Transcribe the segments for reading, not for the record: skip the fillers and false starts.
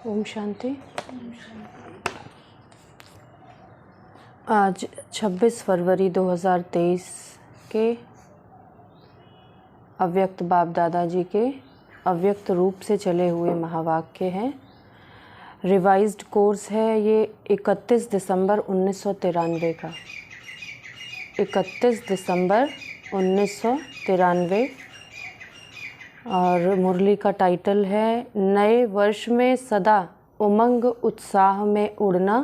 ओम शांति। आज 26 फरवरी 2023 के अव्यक्त बाप दादाजी के अव्यक्त रूप से चले हुए महावाक्य हैं। रिवाइज्ड कोर्स है ये 31 दिसंबर 1993 का। 31 दिसंबर 1993 और मुरली का टाइटल है नए वर्ष में सदा उमंग उत्साह में उड़ना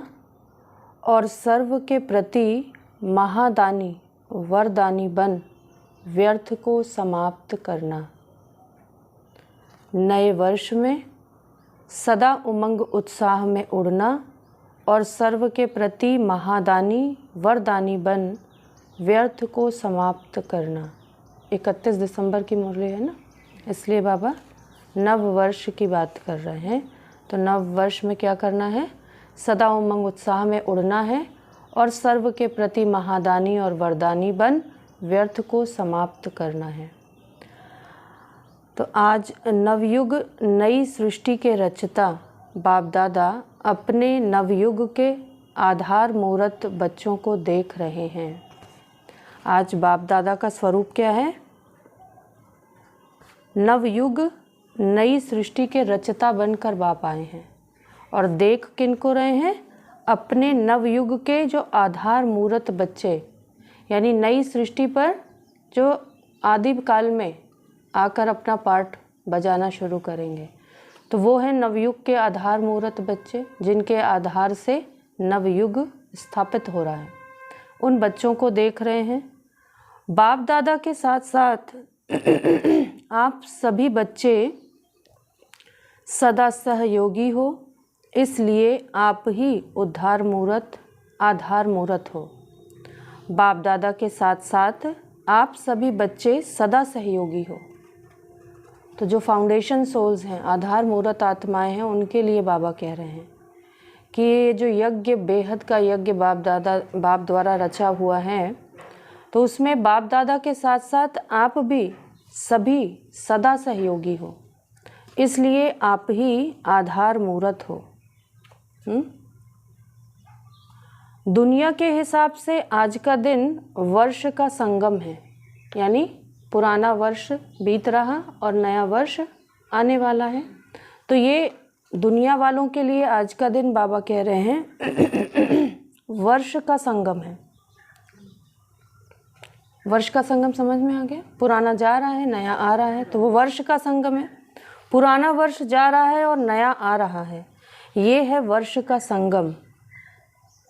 और सर्व के प्रति महादानी वरदानी बन व्यर्थ को समाप्त करना। नए वर्ष में सदा उमंग उत्साह में उड़ना और सर्व के प्रति महादानी वरदानी बन व्यर्थ को समाप्त करना। 31 दिसंबर की मुरली है ना, इसलिए बाबा नव वर्ष की बात कर रहे हैं। तो नव वर्ष में क्या करना है? सदा उमंग उत्साह में उड़ना है और सर्व के प्रति महादानी और वरदानी बन व्यर्थ को समाप्त करना है। तो आज नवयुग नई सृष्टि के रचता बाप दादा अपने नवयुग के आधार मूर्त बच्चों को देख रहे हैं। आज बाप दादा का स्वरूप क्या है? नवयुग नई सृष्टि के रचता बनकर बाप आए हैं और देख किनको रहे हैं? अपने नवयुग के जो आधार मूर्त बच्चे, यानी नई सृष्टि पर जो आदि काल में आकर अपना पार्ट बजाना शुरू करेंगे, तो वो है नवयुग के आधार मूर्त बच्चे, जिनके आधार से नवयुग स्थापित हो रहा है। उन बच्चों को देख रहे हैं। बाप दादा के साथ साथ आप सभी बच्चे सदा सहयोगी हो, इसलिए आप ही उद्धार मूर्त आधार मूर्त हो। बाप दादा के साथ साथ आप सभी बच्चे सदा सहयोगी हो। तो जो फाउंडेशन सोल्स हैं, आधार मूर्त आत्माएं हैं, उनके लिए बाबा कह रहे हैं कि ये जो यज्ञ बेहद का यज्ञ बाप द्वारा रचा हुआ है, तो उसमें बाप दादा के साथ साथ आप भी सभी सदा सहयोगी हो, इसलिए आप ही आधार मूर्त हो। दुनिया के हिसाब से आज का दिन वर्ष का संगम है, यानी पुराना वर्ष बीत रहा और नया वर्ष आने वाला है। तो ये दुनिया वालों के लिए आज का दिन बाबा कह रहे हैं वर्ष का संगम है। वर्ष का संगम समझ में आ गया? पुराना जा रहा है, नया आ रहा है, तो वो वर्ष का संगम है। पुराना वर्ष जा रहा है और नया आ रहा है, ये है वर्ष का संगम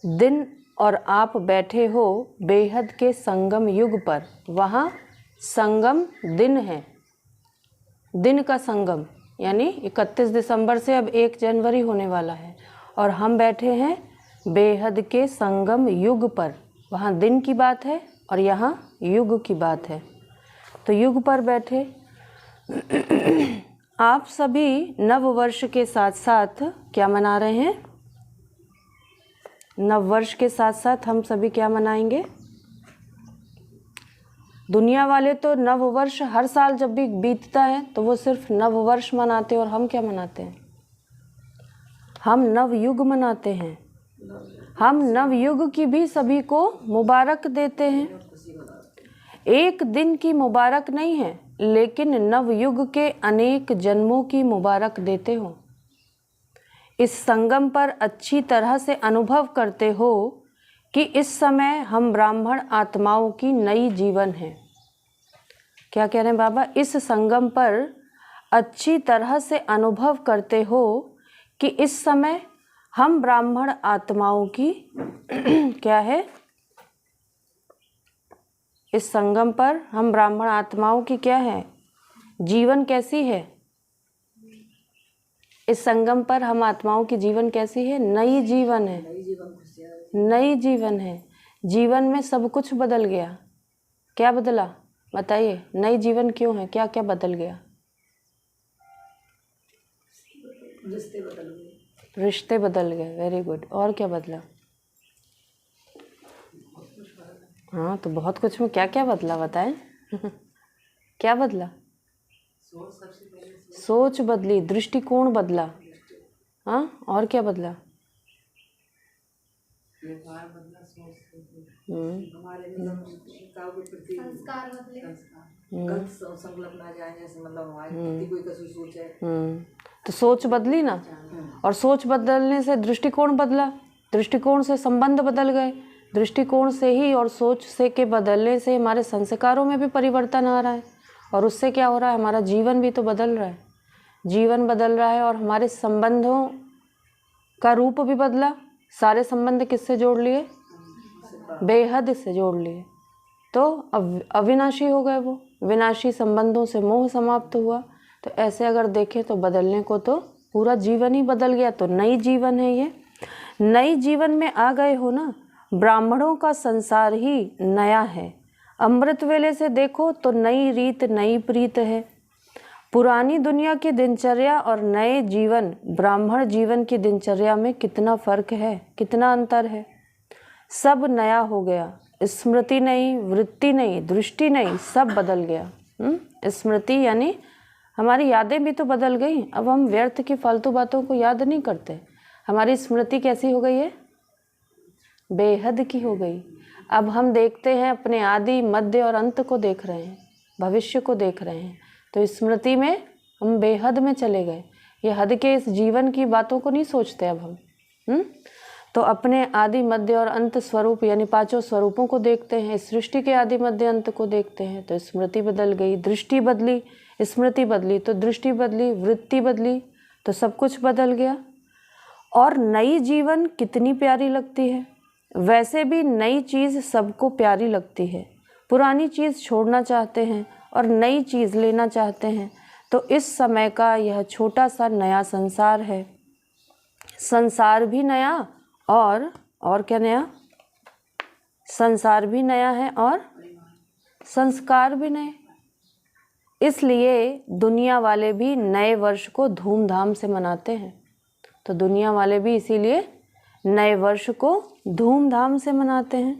दिन। और आप बैठे हो बेहद के संगम युग पर, वहाँ संगम दिन है, दिन का संगम, यानी 31 दिसंबर से अब 1 जनवरी होने वाला है और हम बैठे हैं बेहद के संगम युग पर। वहाँ दिन की बात है और यहाँ युग की बात है। तो युग पर बैठे आप सभी नव वर्ष के साथ साथ क्या मना रहे हैं? नव वर्ष के साथ साथ हम सभी क्या मनाएंगे? दुनिया वाले तो नव वर्ष हर साल जब भी बीतता है तो वो सिर्फ नव वर्ष मनाते हैं, और हम क्या मनाते हैं? हम नवयुग मनाते हैं। हम नवयुग की भी सभी को मुबारक देते हैं। एक दिन की मुबारक नहीं है, लेकिन नवयुग के अनेक जन्मों की मुबारक देते हो। इस संगम पर अच्छी तरह से अनुभव करते हो कि इस समय हम ब्राह्मण आत्माओं की नई जीवन है। क्या कह रहे हैं बाबा? इस संगम पर अच्छी तरह से अनुभव करते हो कि इस समय हम ब्राह्मण आत्माओं की क्या है? इस संगम पर हम ब्राह्मण आत्माओं की क्या है? जीवन कैसी है? इस संगम पर हम आत्माओं की जीवन कैसी है? नई जीवन है, नई जीवन है। जीवन में सब कुछ बदल गया। क्या बदला बताइए? नई जीवन क्यों है? क्या क्या बदल गया? रिश्ते बदल गए। Very good. और क्या बदला? हाँ, तो बहुत कुछ में क्या क्या बदला बताएं? क्या बदला? सोच बदली, दृष्टिकोण बदला। हाँ, और क्या बदला? व्यवहार बदला, सोच हमारे संस्कार बदले, गलत संकल्प ना जाए, जैसे मतलब हमारे प्रति कोई कसूर सोचे। तो सोच बदली ना, और सोच बदलने से दृष्टिकोण बदला, दृष्टिकोण से संबंध बदल गए, दृष्टिकोण से ही और सोच से के बदलने से हमारे संस्कारों में भी परिवर्तन आ रहा है, और उससे क्या हो रहा है, हमारा जीवन भी तो बदल रहा है, जीवन बदल रहा है, और हमारे संबंधों का रूप भी बदला। सारे संबंध किससे जोड़ लिए? बेहद से जोड़ लिए, तो अविनाशी हो गए वो। विनाशी संबंधों से मोह समाप्त हुआ। तो ऐसे अगर देखें तो बदलने को तो पूरा जीवन ही बदल गया। तो नई जीवन है ये, नई जीवन में आ गए हो ना। ब्राह्मणों का संसार ही नया है। अमृत वेले से देखो तो नई रीत नई प्रीत है। पुरानी दुनिया की दिनचर्या और नए जीवन ब्राह्मण जीवन की दिनचर्या में कितना फर्क है, कितना अंतर है। सब नया हो गया, स्मृति नहीं, वृत्ति नहीं, दृष्टि नहीं, सब बदल गया। स्मृति यानी हमारी यादें भी तो बदल गई। अब हम व्यर्थ की फालतू बातों को याद नहीं करते। हमारी स्मृति कैसी हो गई है? बेहद की हो गई। अब हम देखते हैं, अपने आदि मध्य और अंत को देख रहे हैं, भविष्य को देख रहे हैं। तो स्मृति में हम बेहद में चले गए। ये हद के इस जीवन की बातों को नहीं सोचते अब हम। तो अपने आदि मध्य और अंत स्वरूप यानी पांचों स्वरूपों को देखते हैं, सृष्टि के आदि मध्य अंत को देखते हैं। तो स्मृति बदल गई, दृष्टि बदली, स्मृति बदली तो दृष्टि बदली, वृत्ति बदली, तो सब कुछ बदल गया। और नई जीवन कितनी प्यारी लगती है। वैसे भी नई चीज़ सबको प्यारी लगती है। पुरानी चीज़ छोड़ना चाहते हैं और नई चीज़ लेना चाहते हैं। तो इस समय का यह छोटा सा नया संसार है। संसार भी नया और क्या नया? संसार भी नया है और संस्कार भी नए। इसलिए दुनिया वाले भी नए वर्ष को धूमधाम से मनाते हैं। तो दुनिया वाले भी इसीलिए नए वर्ष को धूमधाम से मनाते हैं।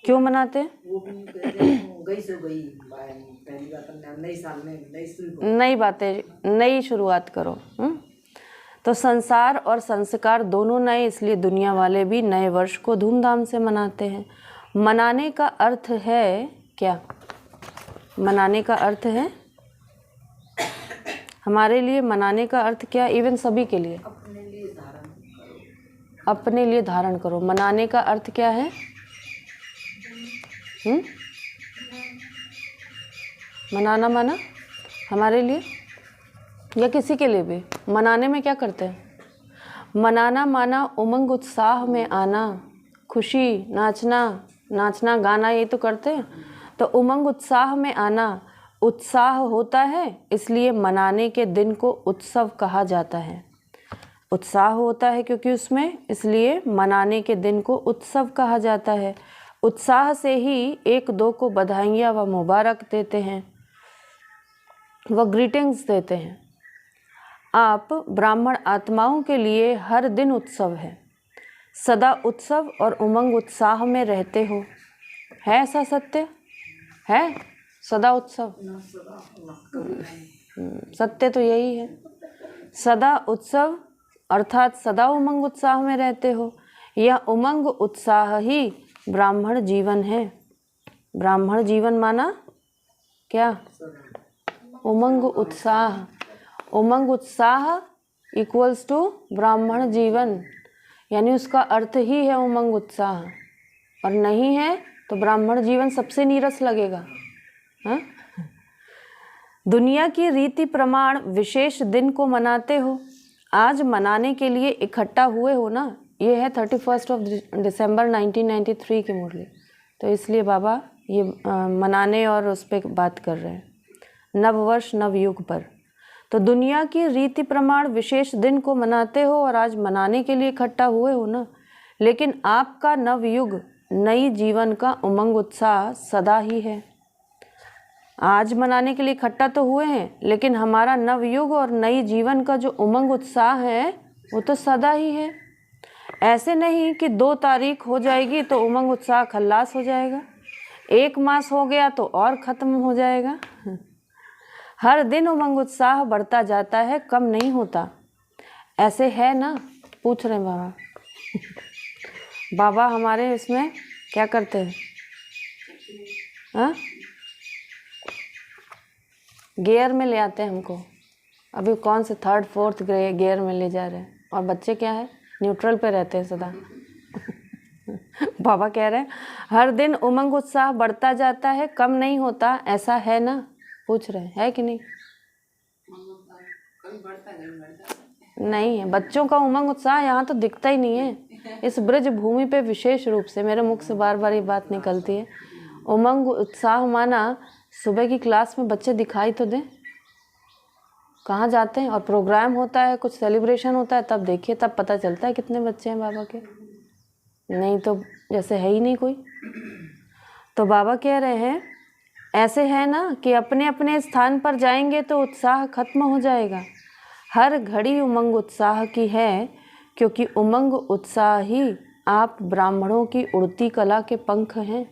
क्यों मनाते हैं? वो भी गई सो गई, पहली बात नई साल में नई बातें, नई शुरुआत करो। तो संसार और संस्कार दोनों नए, इसलिए दुनिया वाले भी नए वर्ष को धूमधाम से मनाते हैं। मनाने का अर्थ है क्या? मनाने का अर्थ है हमारे लिए, मनाने का अर्थ क्या? इवन सभी के लिए अपने लिए धारण करो। अपने लिए धारण करो। मनाने का अर्थ क्या है? मनाना माना हमारे लिए या किसी के लिए भी। मनाने में क्या करते हैं? मनाना माना उमंग उत्साह में आना, खुशी, नाचना गाना, ये तो करते हैं। तो उमंग उत्साह में आना, उत्साह होता है, इसलिए मनाने के दिन को उत्सव कहा जाता है। उत्साह होता है क्योंकि उसमें, इसलिए मनाने के दिन को उत्सव कहा जाता है। उत्साह से ही एक दो को बधाइयाँ व मुबारक देते हैं, वह ग्रीटिंग्स देते हैं। आप ब्राह्मण आत्माओं के लिए हर दिन उत्सव है। सदा उत्सव और उमंग उत्साह में रहते हो। है ऐसा सत्य? है सदा उत्सव? सत्य तो यही है। सदा उत्सव अर्थात सदा उमंग उत्साह में रहते हो। यह उमंग उत्साह ही ब्राह्मण जीवन है। ब्राह्मण जीवन माना क्या? उमंग उत्साह। उमंग उत्साह इक्वल्स टू ब्राह्मण जीवन, यानी उसका अर्थ ही है उमंग उत्साह। और नहीं है तो ब्राह्मण जीवन सबसे नीरस लगेगा। हाँ? दुनिया की रीति प्रमाण विशेष दिन को मनाते हो। आज मनाने के लिए इकट्ठा हुए हो ना। ये है 31 दिसंबर 1993 की मुरली। तो इसलिए बाबा ये मनाने और उस पर बात कर रहे हैं, नववर्ष नवयुग पर। तो दुनिया की रीति प्रमाण विशेष दिन को मनाते हो और आज मनाने के लिए इकट्ठा हुए हो ना। लेकिन आपका नवयुग, नई जीवन का उमंग उत्साह सदा ही है। आज मनाने के लिए इकट्ठा तो हुए हैं, लेकिन हमारा नवयुग और नई जीवन का जो उमंग उत्साह है वो तो सदा ही है। ऐसे नहीं कि 2 तारीख हो जाएगी तो उमंग उत्साह खल्लास हो जाएगा, 1 मास हो गया तो और ख़त्म हो जाएगा। हर दिन उमंग उत्साह बढ़ता जाता है, कम नहीं होता। ऐसे है ना, पूछ रहे हैं बाबा। बाबा हमारे इसमें क्या करते हैं? हाँ, गियर में ले आते हैं हमको। अभी कौन से 3rd 4th गियर में ले जा रहे हैं, और बच्चे क्या है, न्यूट्रल पे रहते हैं सदा। बाबा कह रहे हैं हर दिन उमंग उत्साह बढ़ता जाता है, कम नहीं होता, ऐसा है ना? पूछ रहे हैं, है कि नहीं? कभी बढ़ता नहीं बढ़ता नहीं है बच्चों का उमंग उत्साह, यहाँ तो दिखता ही नहीं है। इस ब्रज भूमि पे विशेष रूप से मेरे मुख से बार बार ये बात निकलती है, उमंग उत्साह माना सुबह की क्लास में बच्चे दिखाई तो दें, कहाँ जाते हैं? और प्रोग्राम होता है, कुछ सेलिब्रेशन होता है, तब देखिए, तब पता चलता है कितने बच्चे हैं बाबा के। नहीं तो जैसे है ही नहीं कोई। तो बाबा कह रहे हैं ऐसे है ना कि अपने अपने स्थान पर जाएंगे तो उत्साह खत्म हो जाएगा। हर घड़ी उमंग उत्साह की है, क्योंकि उमंग उत्साह ही आप ब्राह्मणों की उड़ती कला के पंख हैं।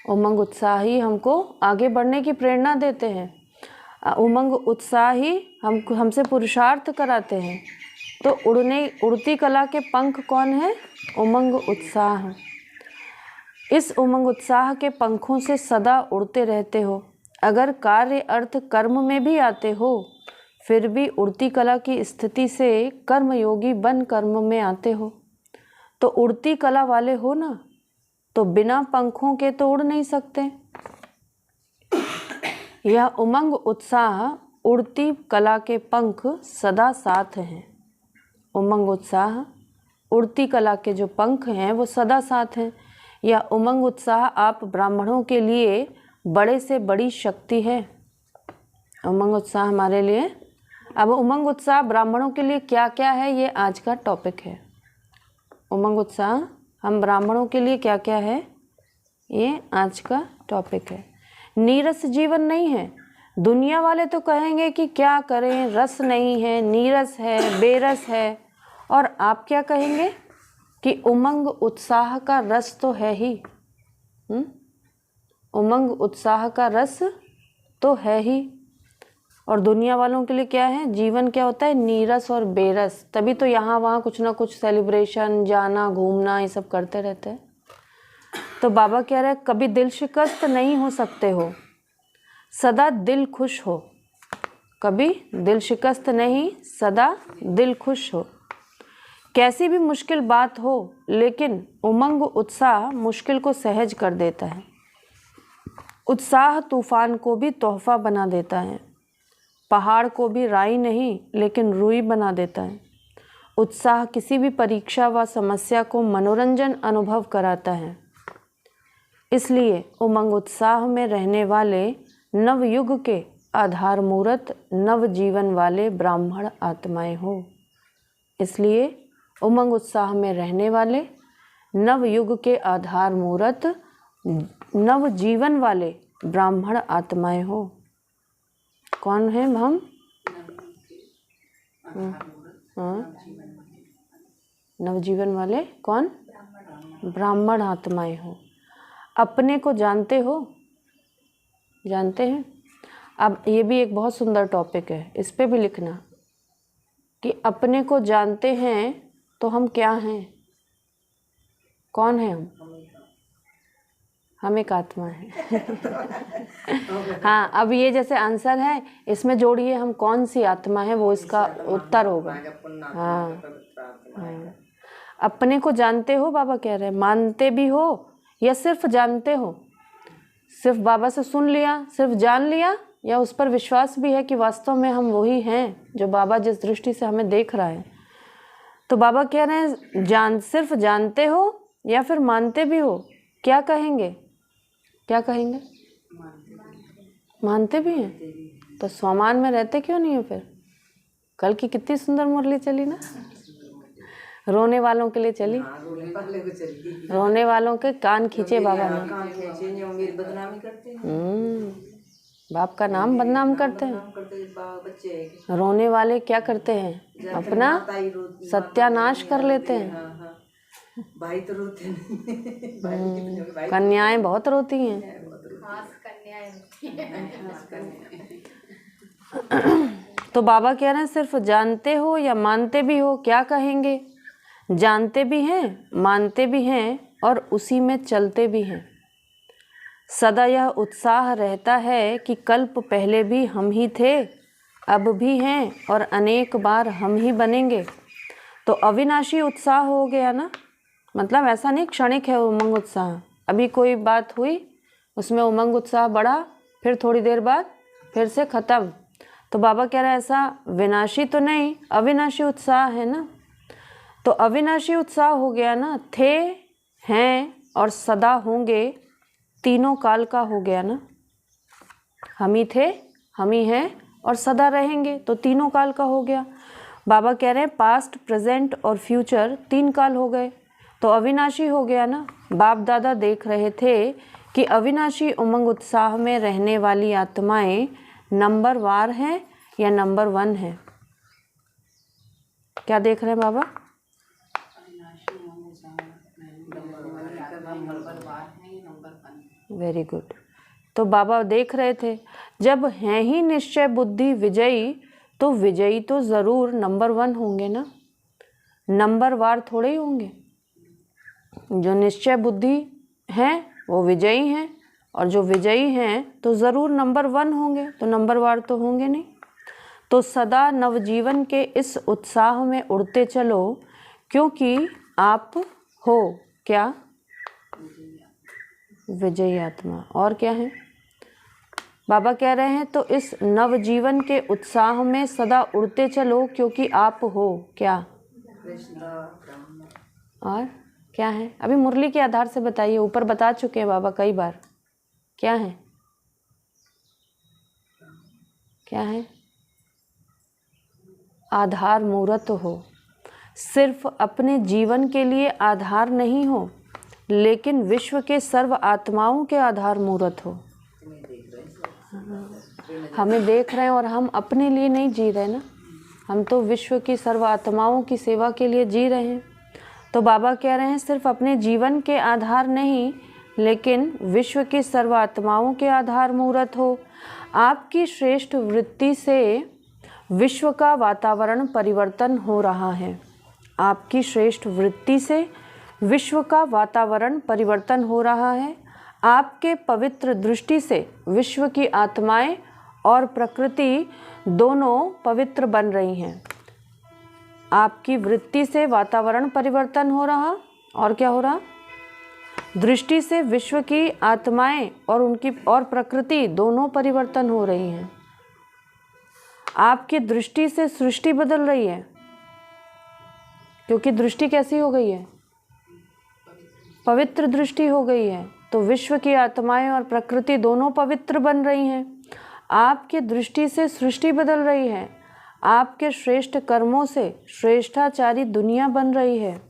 उमंग उत्साह ही हमको आगे बढ़ने की प्रेरणा देते हैं। उमंग उत्साह ही हमसे पुरुषार्थ कराते हैं। तो उड़ती कला के पंख कौन है? उमंग उत्साह। इस उमंग उत्साह के पंखों से सदा उड़ते रहते हो। अगर कार्य अर्थ कर्म में भी आते हो, फिर भी उड़ती कला की स्थिति से कर्मयोगी बन कर्म में आते हो। तो उड़ती कला वाले हो ना, तो बिना पंखों के तो उड़ नहीं सकते। यह उमंग उत्साह उड़ती कला के पंख सदा साथ हैं। उमंग उत्साह उड़ती कला के जो पंख हैं वो सदा साथ हैं। यह उमंग उत्साह आप ब्राह्मणों के लिए बड़े से बड़ी शक्ति है। उमंग उत्साह हमारे लिए, अब उमंग उत्साह ब्राह्मणों के लिए क्या क्या है, ये आज का टॉपिक है। उमंग उत्साह हम ब्राह्मणों के लिए क्या क्या है, ये आज का टॉपिक है। नीरस जीवन नहीं है। दुनिया वाले तो कहेंगे कि क्या करें, रस नहीं है, नीरस है, बेरस है, और आप क्या कहेंगे कि उमंग उत्साह का रस तो है ही। उमंग उत्साह का रस तो है ही। और दुनिया वालों के लिए क्या है, जीवन क्या होता है, नीरस और बेरस। तभी तो यहाँ वहाँ कुछ ना कुछ सेलिब्रेशन, जाना, घूमना, ये सब करते रहते हैं। तो बाबा कह रहे हैं कभी दिल शिकस्त नहीं हो सकते हो, सदा दिल खुश हो। कभी दिल शिकस्त नहीं, सदा दिल खुश हो। कैसी भी मुश्किल बात हो, लेकिन उमंग उत्साह मुश्किल को सहज कर देता है। उत्साह तूफान को भी तोहफा बना देता है। पहाड़ को भी राई नहीं, लेकिन रुई बना देता है। उत्साह किसी भी परीक्षा व समस्या को मनोरंजन अनुभव कराता है। इसलिए उमंग उत्साह में रहने वाले नवयुग के आधार मूर्त नव जीवन वाले ब्राह्मण आत्माएं हो। इसलिए उमंग उत्साह में रहने वाले नवयुग के आधार मूर्त नव जीवन वाले ब्राह्मण आत्माएं हो। कौन है हम? हाँ, नवजीवन वाले कौन? ब्राह्मण आत्माएं हो। अपने को जानते हो, जानते हैं? अब ये भी एक बहुत सुंदर टॉपिक है, इस पे भी लिखना कि अपने को जानते हैं तो हम क्या हैं, कौन है हम एक आत्मा है। हाँ, अब ये जैसे आंसर है, इसमें जोड़िए हम कौन सी आत्मा है, वो इसका उत्तर होगा। हाँ, हाँ, अपने को जानते हो, बाबा कह रहे हैं, मानते भी हो या सिर्फ जानते हो। सिर्फ बाबा से सुन लिया, सिर्फ जान लिया, या उस पर विश्वास भी है कि वास्तव में हम वही हैं जो बाबा जिस दृष्टि से हमें देख रहा है। तो बाबा कह रहे हैं सिर्फ जानते हो या फिर मानते भी हो, क्या कहेंगे, क्या कहेंगे? मानते भी हैं। तो स्वामान में रहते क्यों नहीं हो फिर? कल की कितनी सुंदर मुरली चली ना, रोने वालों के लिए चली। रोने वालों के कान खींचे बाबा ने। बाप का नाम बदनाम करते हैं। रोने वाले क्या करते हैं, अपना सत्यानाश कर लेते हैं। भाई तो रोते नहीं, कन्याएं बहुत रोती हैं। तो बाबा कह रहे हैं सिर्फ जानते हो या मानते भी हो, क्या कहेंगे? जानते भी हैं, मानते भी हैं और उसी में चलते भी हैं। सदा यह उत्साह रहता है कि कल्प पहले भी हम ही थे, अब भी हैं और अनेक बार हम ही बनेंगे। तो अविनाशी उत्साह हो गया ना, मतलब ऐसा नहीं क्षणिक है उमंग उत्साह। अभी कोई बात हुई, उसमें उमंग उत्साह बढ़ा, फिर थोड़ी देर बाद फिर से ख़त्म। तो बाबा कह रहे हैं ऐसा विनाशी तो नहीं, अविनाशी उत्साह है ना। तो अविनाशी उत्साह हो गया ना, थे, हैं और सदा होंगे, तीनों काल का हो गया ना। हम ही थे, हम ही हैं और सदा रहेंगे, तो तीनों काल का हो गया। बाबा कह रहे हैं पास्ट, प्रेजेंट और फ्यूचर 3 काल हो गए, तो अविनाशी हो गया ना। बाप दादा देख रहे थे कि अविनाशी उमंग उत्साह में रहने वाली आत्माएं नंबर वार हैं या नंबर 1 है। क्या देख रहे हैं बाबा? Very good. तो बाबा देख रहे थे जब हैं ही निश्चय बुद्धि विजयी, तो विजयी तो ज़रूर नंबर 1 होंगे ना, नंबर वार थोड़े ही होंगे। जो निश्चय बुद्धि हैं वो विजयी हैं, और जो विजयी हैं तो ज़रूर नंबर 1 होंगे, तो नंबर वार तो होंगे नहीं। तो सदा नवजीवन के इस उत्साह में उड़ते चलो, क्योंकि आप हो क्या? विजयी आत्मा। और क्या है? बाबा कह रहे हैं तो इस नवजीवन के उत्साह में सदा उड़ते चलो, क्योंकि आप हो क्या? और क्या है? अभी मुरली के आधार से बताइए, ऊपर बता चुके हैं बाबा कई बार। क्या है? क्या है? आधार मूर्त हो। सिर्फ अपने जीवन के लिए आधार नहीं हो, लेकिन विश्व के सर्व आत्माओं के आधार मूर्त हो। हमें देख रहे हैं और हम अपने लिए नहीं जी रहे ना, हम तो विश्व की सर्व आत्माओं की सेवा के लिए जी रहे हैं। तो बाबा कह रहे हैं सिर्फ अपने जीवन के आधार नहीं, लेकिन विश्व की सर्व आत्माओं के आधार मूर्त हो। आपकी श्रेष्ठ वृत्ति से विश्व का वातावरण परिवर्तन हो रहा है। आपकी श्रेष्ठ वृत्ति से विश्व का वातावरण परिवर्तन हो रहा है। आपके पवित्र दृष्टि से विश्व की आत्माएं और प्रकृति दोनों पवित्र बन रही हैं। आपकी वृत्ति से वातावरण परिवर्तन हो रहा, और क्या हो रहा? दृष्टि से विश्व की आत्माएं और प्रकृति दोनों परिवर्तन हो रही हैं। आपकी दृष्टि से सृष्टि बदल रही है, क्योंकि दृष्टि कैसी हो गई है? पवित्र दृष्टि हो गई है, तो विश्व की आत्माएं और प्रकृति दोनों पवित्र बन रही हैं। आपकी दृष्टि से सृष्टि बदल रही है। आपके श्रेष्ठ कर्मों से श्रेष्ठाचारी दुनिया बन रही है।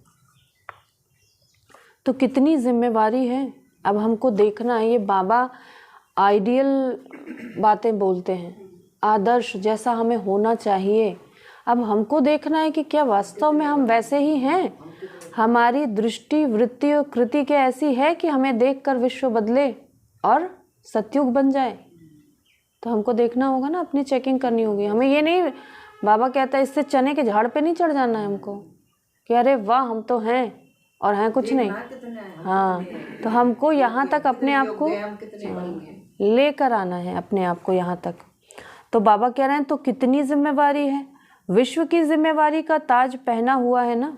तो कितनी जिम्मेवारी है। अब हमको देखना है, ये बाबा आइडियल बातें बोलते हैं, आदर्श जैसा हमें होना चाहिए। अब हमको देखना है कि क्या वास्तव में हम वैसे ही हैं। हमारी दृष्टि, वृत्ति और कृति क्या ऐसी है कि हमें देखकर विश्व बदले और सतयुग बन जाए। तो हमको देखना होगा ना, अपनी चेकिंग करनी होगी। हमें ये नहीं, बाबा कहता है इससे चने के झाड़ पे नहीं चढ़ जाना है हमको कि अरे वाह हम तो हैं और हैं कुछ नहीं। हाँ, तो हमको यहाँ तक अपने आप को लेकर आना है, अपने आप को यहाँ तक। तो बाबा कह रहे हैं तो कितनी जिम्मेवारी है। विश्व की जिम्मेवारी का ताज पहना हुआ है ना,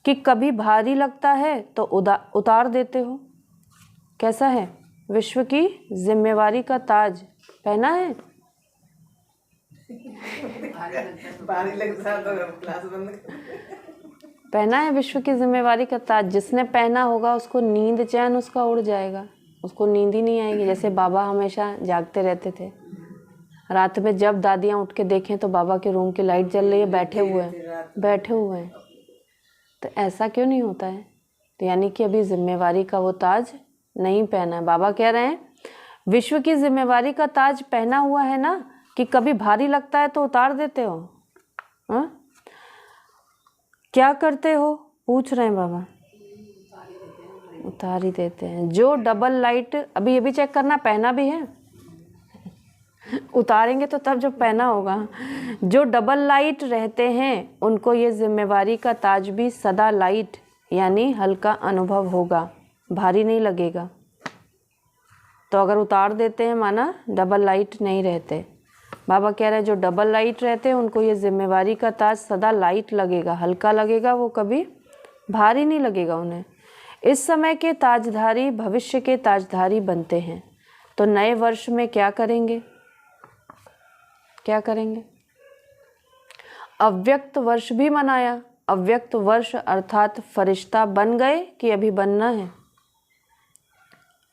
कि कभी भारी लगता है तो उतार देते हो। कैसा है? विश्व की जिम्मेवारी का ताज पहना है। भारी लगता है तो क्लास बंद पहना है विश्व की जिम्मेवारी का ताज। जिसने पहना होगा उसको नींद चैन उसका उड़ जाएगा, उसको नींद ही नहीं आएगी। जैसे बाबा हमेशा जागते रहते थे, रात में जब दादियाँ उठ के देखें तो बाबा के रूम की लाइट जल रही है, बैठे हुए हैं। तो ऐसा क्यों नहीं होता है? तो यानी कि अभी जिम्मेवारी का वो ताज नहीं पहना है। बाबा कह रहे हैं विश्व की जिम्मेवारी का ताज पहना हुआ है ना, कि कभी भारी लगता है तो उतार देते हो। हाँ, क्या करते हो? पूछ रहे हैं बाबा। उतार ही देते हैं। जो डबल लाइट, अभी ये भी चेक करना, पहना भी है उतारेंगे तो तब जब पहना होगा। जो डबल लाइट रहते हैं उनको ये जिम्मेवारी का ताज भी सदा लाइट यानी हल्का अनुभव होगा, भारी नहीं लगेगा। तो अगर उतार देते हैं माना डबल लाइट नहीं रहते। बाबा कह रहे हैं जो डबल लाइट रहते हैं उनको ये जिम्मेवारी का ताज सदा लाइट लगेगा, हल्का लगेगा, वो कभी भारी नहीं लगेगा उन्हें। इस समय के ताजधारी भविष्य के ताजधारी बनते हैं। तो नए वर्ष में क्या करेंगे? क्या करेंगे? अव्यक्त वर्ष भी मनाया। अव्यक्त वर्ष अर्थात फरिश्ता बन गए कि अभी बनना है?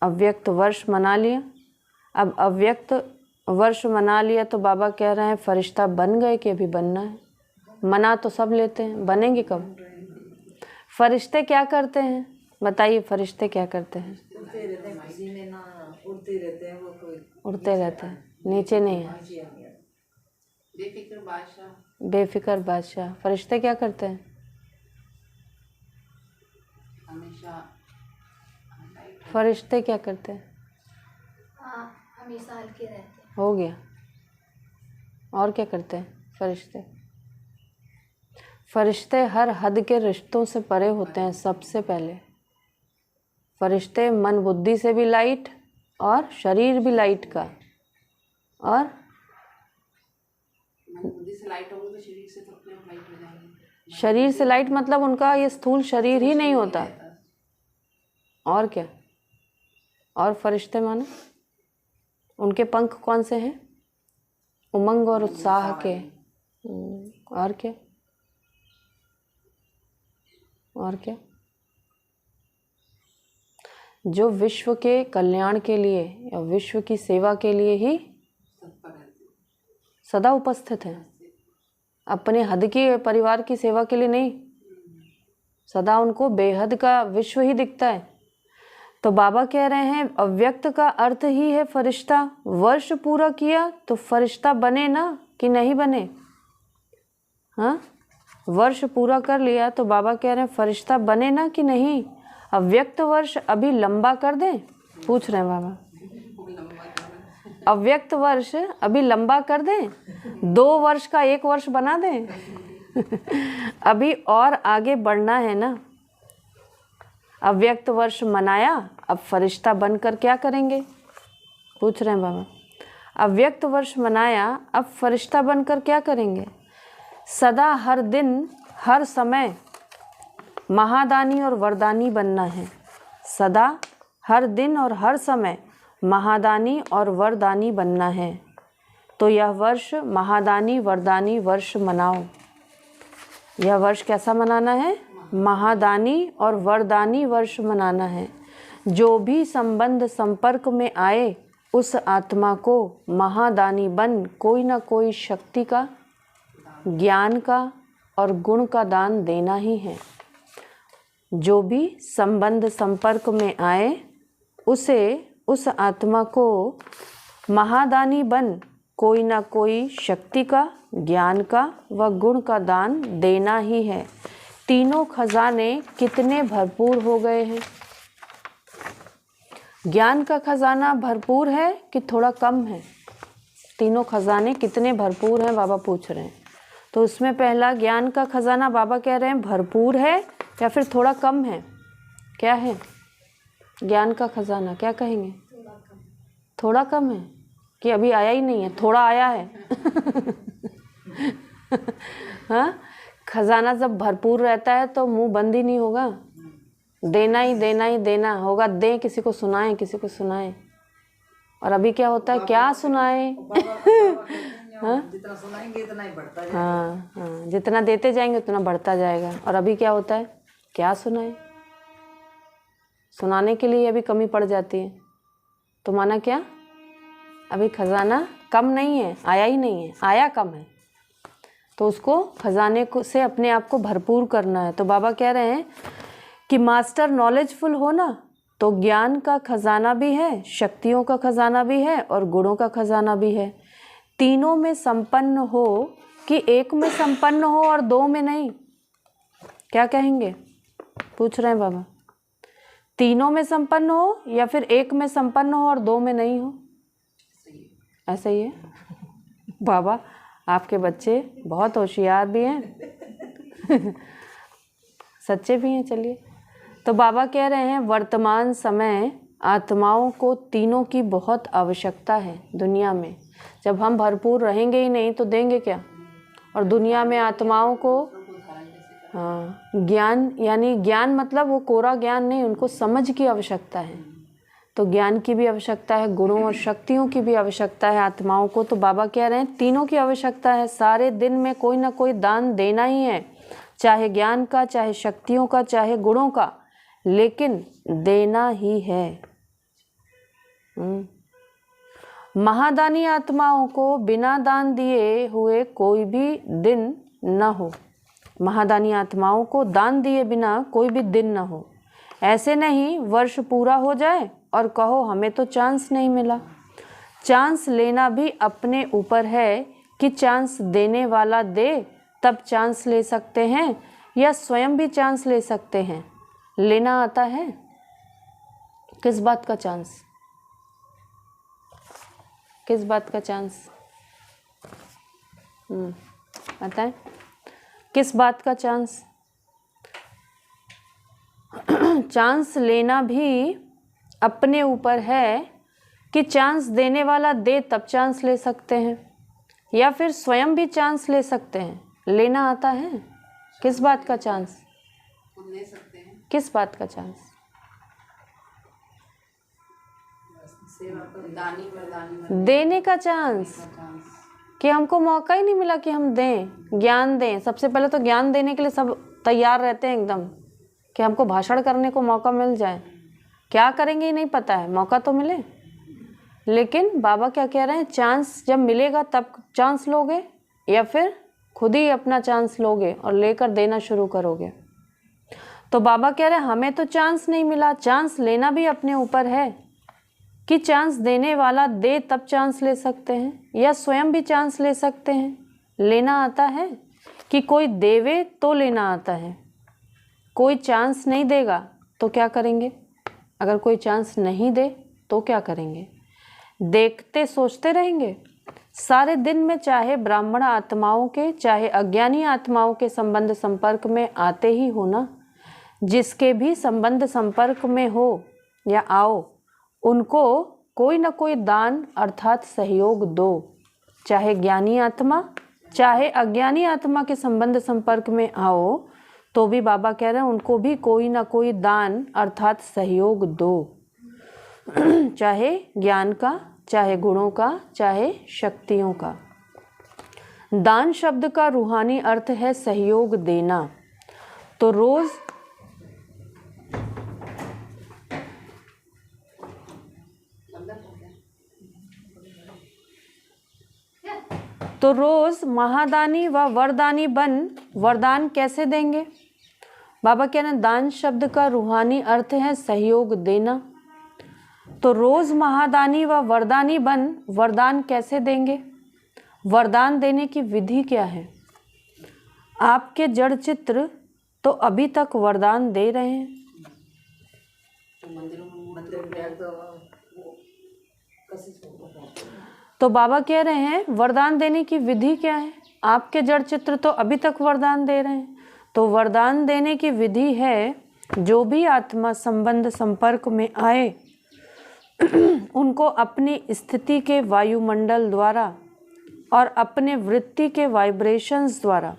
अव्यक्त वर्ष मना लिया। अब अव्यक्त वर्ष मना लिया तो बाबा कह रहे हैं फरिश्ता बन गए कि अभी बनना है? मना तो सब लेते हैं, बनेंगे कब? फरिश्ते क्या करते हैं बताइए? फरिश्ते क्या करते हैं? उड़ते रहते हैं, किसी में ना उड़ते रहते हैं, वो कोई उड़ते रहते हैं, नीचे नहीं है। बेफिक्र बादशाह। बेफिक्र बादशाह। फरिश्ते क्या करते हैं? हमेशा फरिश्ते क्या करते हैं? हमेशा हल्के रहते हैं। हो गया। और क्या करते हैं फरिश्ते? फरिश्ते हर हद के रिश्तों से परे होते हैं। सबसे पहले फरिश्ते मन बुद्धि से भी लाइट और शरीर भी लाइट का, और मन बुद्धि से लाइट होगी तो शरीर से तो अपने आप लाइट हो जाएंगे। शरीर से लाइट मतलब उनका ये स्थूल शरीर ही नहीं होता। और क्या? और फरिश्ते माने उनके पंख कौन से हैं? उमंग और उत्साह के। और क्या? और क्या? जो विश्व के कल्याण के लिए या विश्व की सेवा के लिए ही सदा उपस्थित हैं। अपने हद की परिवार की सेवा के लिए नहीं, सदा उनको बेहद का विश्व ही दिखता है। तो बाबा कह रहे हैं अव्यक्त का अर्थ ही है फरिश्ता। वर्ष पूरा किया तो फरिश्ता बने ना कि नहीं बने? हाँ, वर्ष पूरा कर लिया तो बाबा कह रहे हैं फरिश्ता बने ना कि नहीं? अव्यक्त वर्ष अभी लंबा कर दें? पूछ रहे हैं बाबा। अव्यक्त वर्ष अभी लंबा कर दें? 2 वर्ष का 1 वर्ष बना दें? अभी और आगे बढ़ना है ना। अव्यक्त वर्ष मनाया, अब फरिश्ता बनकर क्या करेंगे? पूछ रहे हैं बाबा। अव्यक्त वर्ष मनाया, अब फरिश्ता बनकर क्या करेंगे? सदा हर दिन हर समय महादानी और वरदानी बनना है। सदा हर दिन और हर समय महादानी और वरदानी बनना है। तो यह वर्ष महादानी वरदानी वर्ष मनाओ। यह वर्ष कैसा मनाना है? महादानी और वरदानी वर्ष मनाना है। जो भी संबंध संपर्क में आए उस आत्मा को महादानी बन कोई ना कोई शक्ति का, ज्ञान का और गुण का दान देना ही है। जो भी संबंध संपर्क में आए उसे, उस आत्मा को महादानी बन कोई ना कोई शक्ति का, ज्ञान का व गुण का दान देना ही है। तीनों खजाने कितने भरपूर हो गए हैं? ज्ञान का खजाना भरपूर है कि थोड़ा कम है? तीनों खजाने कितने भरपूर हैं बाबा पूछ रहे हैं। तो उसमें पहला ज्ञान का खजाना बाबा कह रहे हैं भरपूर है या फिर थोड़ा कम है? क्या है ज्ञान का खजाना? क्या कहेंगे? थोड़ा कम है कि अभी आया ही नहीं है, थोड़ा आया है? हाँ, खजाना जब भरपूर रहता है तो मुंह बंद ही नहीं होगा, देना ही देना ही देना होगा। दें, किसी को सुनाएं, किसी को सुनाएं। और अभी क्या होता है, क्या सुनाएं? हाँ, जितना सुनाएंगे इतना ही बढ़ता जाएगा। हाँ हाँ, जितना देते जाएंगे उतना बढ़ता जाएगा। और अभी क्या होता है, क्या सुनाएं? सुनाने के लिए अभी कमी पड़ जाती है। तो माना क्या, अभी खजाना कम नहीं है, आया ही नहीं है, आया कम है। तो उसको खजाने को से अपने आप को भरपूर करना है। तो बाबा कह रहे हैं कि मास्टर नॉलेजफुल हो ना, तो ज्ञान का खजाना भी है, शक्तियों का खजाना भी है और गुणों का खजाना भी है। तीनों में संपन्न हो कि एक में संपन्न हो और 2 में नहीं? क्या कहेंगे? पूछ रहे हैं बाबा। तीनों में संपन्न हो या फिर एक में संपन्न हो और 2 में नहीं हो? ऐसा ही है। बाबा आपके बच्चे बहुत होशियार भी हैं सच्चे भी हैं। चलिए, तो बाबा कह रहे हैं वर्तमान समय आत्माओं को तीनों की बहुत आवश्यकता है दुनिया में। जब हम भरपूर रहेंगे ही नहीं तो देंगे क्या। और दुनिया में आत्माओं को ज्ञान, यानी ज्ञान मतलब वो कोरा ज्ञान नहीं, उनको समझ की आवश्यकता है। तो ज्ञान की भी आवश्यकता है, गुणों और शक्तियों की भी आवश्यकता है आत्माओं को। तो बाबा कह रहे हैं तीनों की आवश्यकता है। सारे दिन में कोई ना कोई दान देना ही है, चाहे ज्ञान का, चाहे शक्तियों का, चाहे गुणों का, लेकिन देना ही है। महादानी आत्माओं को बिना दान दिए हुए कोई भी दिन न हो। महादानी आत्माओं को दान दिए बिना कोई भी दिन न हो। ऐसे नहीं वर्ष पूरा हो जाए और कहो हमें तो चांस नहीं मिला। चांस लेना भी अपने ऊपर है कि चांस देने वाला दे तब चांस ले सकते हैं, या स्वयं भी चांस ले सकते हैं। लेना आता है। किस बात का चांस? किस बात का चांस? बताएं, किस बात का चांस? चांस लेना भी अपने ऊपर है कि चांस देने वाला दे तब चांस ले सकते हैं, या फिर स्वयं भी चांस ले सकते हैं। लेना आता है। किस बात का चांस? ले सकते हैं। किस बात का चांस? दानी में देने का चांस, कि हमको मौका ही नहीं मिला कि हम दें, ज्ञान दें। सबसे पहले तो ज्ञान देने के लिए सब तैयार रहते हैं एकदम, कि हमको भाषण करने को मौका मिल जाए। क्या करेंगे ये नहीं पता है, मौका तो मिले। लेकिन बाबा क्या कह रहे हैं, चांस जब मिलेगा तब चांस लोगे, या फिर खुद ही अपना चांस लोगे और लेकर देना शुरू करोगे। तो बाबा कह रहे हैं हमें तो चांस नहीं मिला। चांस लेना भी अपने ऊपर है कि चांस देने वाला दे तब चांस ले सकते हैं, या स्वयं भी चांस ले सकते हैं। लेना आता है कि कोई देवे तो लेना आता है। कोई चांस नहीं देगा तो क्या करेंगे? अगर कोई चांस नहीं दे तो क्या करेंगे? देखते सोचते रहेंगे सारे दिन में, चाहे ब्राह्मण आत्माओं के चाहे अज्ञानी आत्माओं के संबंध संपर्क में आते ही हो ना। जिसके भी संबंध संपर्क में हो या आओ, उनको कोई ना कोई दान अर्थात सहयोग दो। चाहे ज्ञानी आत्मा चाहे अज्ञानी आत्मा के संबंध संपर्क में आओ तो भी बाबा कह रहे हैं उनको भी कोई ना कोई दान अर्थात सहयोग दो। चाहे ज्ञान का, चाहे गुणों का, चाहे शक्तियों का। दान शब्द का रूहानी अर्थ है सहयोग देना। तो रोज महादानी व वरदानी बन वरदान कैसे देंगे? बाबा कह रहे हैं दान शब्द का रूहानी अर्थ है सहयोग देना। तो रोज महादानी व वरदानी बन वरदान कैसे देंगे? वरदान देने की विधि क्या है? आपके जड़ चित्र तो अभी तक वरदान दे रहे हैं। तो बाबा कह रहे हैं वरदान देने की विधि क्या है? आपके जड़ चित्र तो अभी तक वरदान दे रहे हैं। तो वरदान देने की विधि है, जो भी आत्मा संबंध संपर्क में आए उनको अपनी स्थिति के वायुमंडल द्वारा और अपने वृत्ति के वाइब्रेशंस द्वारा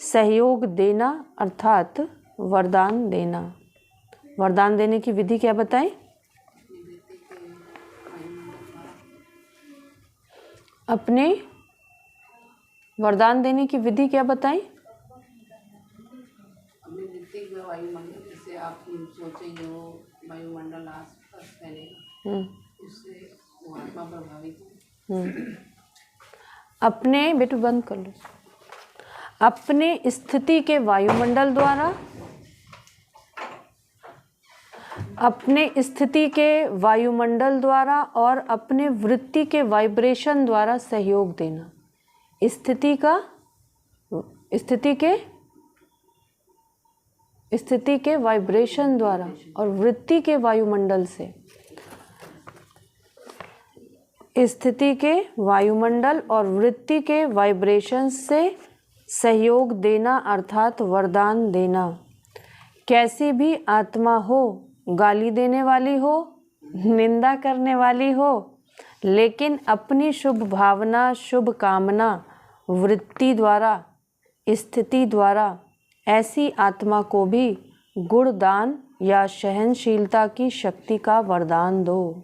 सहयोग देना अर्थात वरदान देना। वरदान देने की विधि क्या बताएं? अपने वरदान देने की विधि क्या बताएं? अपने ऋतिक में वायुमंडल, जैसे आप सोचें जो वायुमंडल आसपास फैलेगा उससे वो आत्मा प्रभावित हो। अपने बेटू बंद कर लो। अपने स्थिति के वायुमंडल द्वारा, अपने स्थिति के वायुमंडल द्वारा और अपने वृत्ति के वाइब्रेशन द्वारा सहयोग देना। स्थिति के वाइब्रेशन द्वारा और वृत्ति के वायुमंडल से स्थिति के वायुमंडल और वृत्ति के वाइब्रेशंस से सहयोग देना अर्थात वरदान देना। कैसी भी आत्मा हो, गाली देने वाली हो, निंदा करने वाली हो, लेकिन अपनी शुभ भावना, शुभ कामना, वृत्ति द्वारा, स्थिति द्वारा ऐसी आत्मा को भी गुणदान या सहनशीलता की शक्ति का वरदान दो।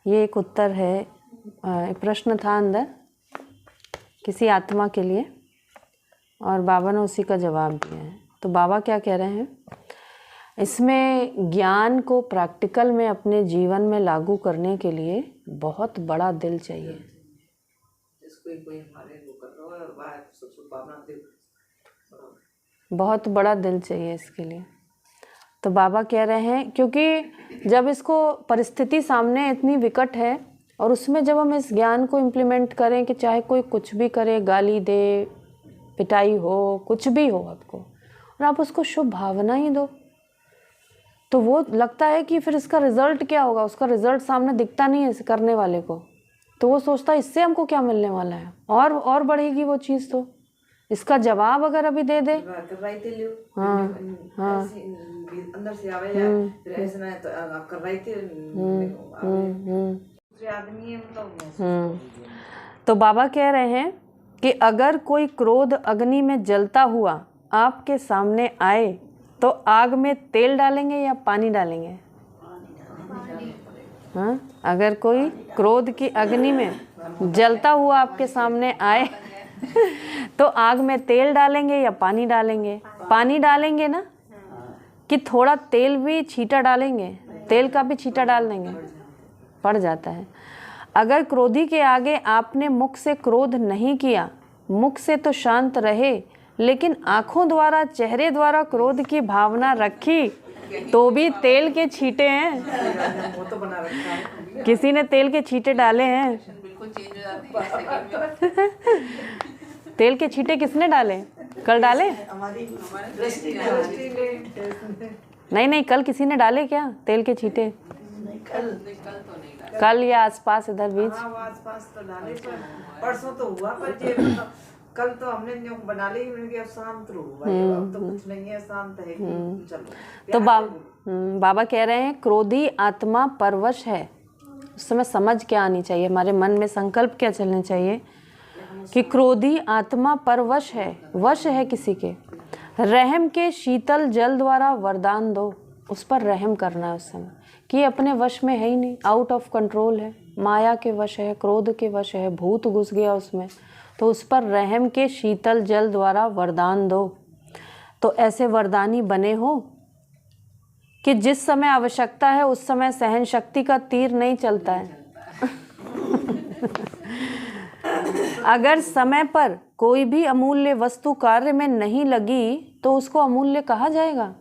ये एक उत्तर है, प्रश्न था अंदर किसी आत्मा के लिए और बाबा ने उसी का जवाब दिया है। तो बाबा क्या कह रहे हैं, इसमें ज्ञान को प्रैक्टिकल में अपने जीवन में लागू करने के लिए बहुत बड़ा दिल चाहिए। कोई हमारे वो कर रहा है और बाहर सब भावना दे, बहुत बड़ा दिल चाहिए इसके लिए। तो बाबा कह रहे हैं क्योंकि जब इसको परिस्थिति सामने इतनी विकट है और उसमें जब हम इस ज्ञान को इम्प्लीमेंट करें कि चाहे कोई कुछ भी करे, गाली दे, पिटाई हो, कुछ भी हो आपको, और आप उसको शुभ भावना ही दो, तो वो लगता है कि फिर इसका रिज़ल्ट क्या होगा। उसका रिज़ल्ट सामने दिखता नहीं है इसे करने वाले को, तो वो सोचता है इससे हमको क्या मिलने वाला है, और बढ़ेगी वो चीज़। तो इसका जवाब अगर अभी दे दे, हाँ हाँ, अंदर से आवे फिर ऐसे ना तो आप कर रहे थे आदमी मतलब। तो बाबा कह रहे हैं कि अगर कोई क्रोध अग्नि में जलता हुआ आपके सामने आए तो आग में तेल डालेंगे या पानी डालेंगे? हाँ, अगर कोई क्रोध की अग्नि में जलता हुआ आपके सामने आए तो आग में तेल डालेंगे या पानी डालेंगे? पानी डालेंगे ना, कि थोड़ा तेल भी छींटा डालेंगे, तेल का भी छींटा डाल देंगे, पड़ जाता है। अगर क्रोधी के आगे आपने मुख से क्रोध नहीं किया, मुख से तो शांत रहे, लेकिन आँखों द्वारा, चेहरे द्वारा क्रोध की भावना रखी, तो भी तेल के छींटे हैं। वो तो बना रखा है, किसी ने तेल के छींटे डाले हैं? बिल्कुल चेंज हो जाती है। तेल के छींटे किसने डाले? कल डाले? हमारी नहीं, कल किसी ने डाले क्या तेल के छींटे? कल या आसपास इधर बीच? आसपास तो डाले, पर परसों तो हुआ, पर ये कल तो हमने जो बना ली, अब शांत रहो भाई, अब तो कुछ नहीं है, शांत है, चलो। तो बाबा कह रहे हैं क्रोधी आत्मा परवश है। उस समय समझ क्या आनी चाहिए, हमारे मन में संकल्प क्या चलने चाहिए कि क्रोधी आत्मा परवश है, वश है किसी के। रहम के शीतल जल द्वारा वरदान दो। उस पर रहम करना है उस समय, कि अपने वश में है ही नहीं, आउट ऑफ कंट्रोल है, माया के वश है, क्रोध के वश है, भूत घुस गया उसमें, तो उस पर रहम के शीतल जल द्वारा वरदान दो। तो ऐसे वरदानी बने हो कि जिस समय आवश्यकता है उस समय सहन शक्ति का तीर नहीं चलता है। अगर समय पर कोई भी अमूल्य वस्तु कार्य में नहीं लगी तो उसको अमूल्य कहा जाएगा?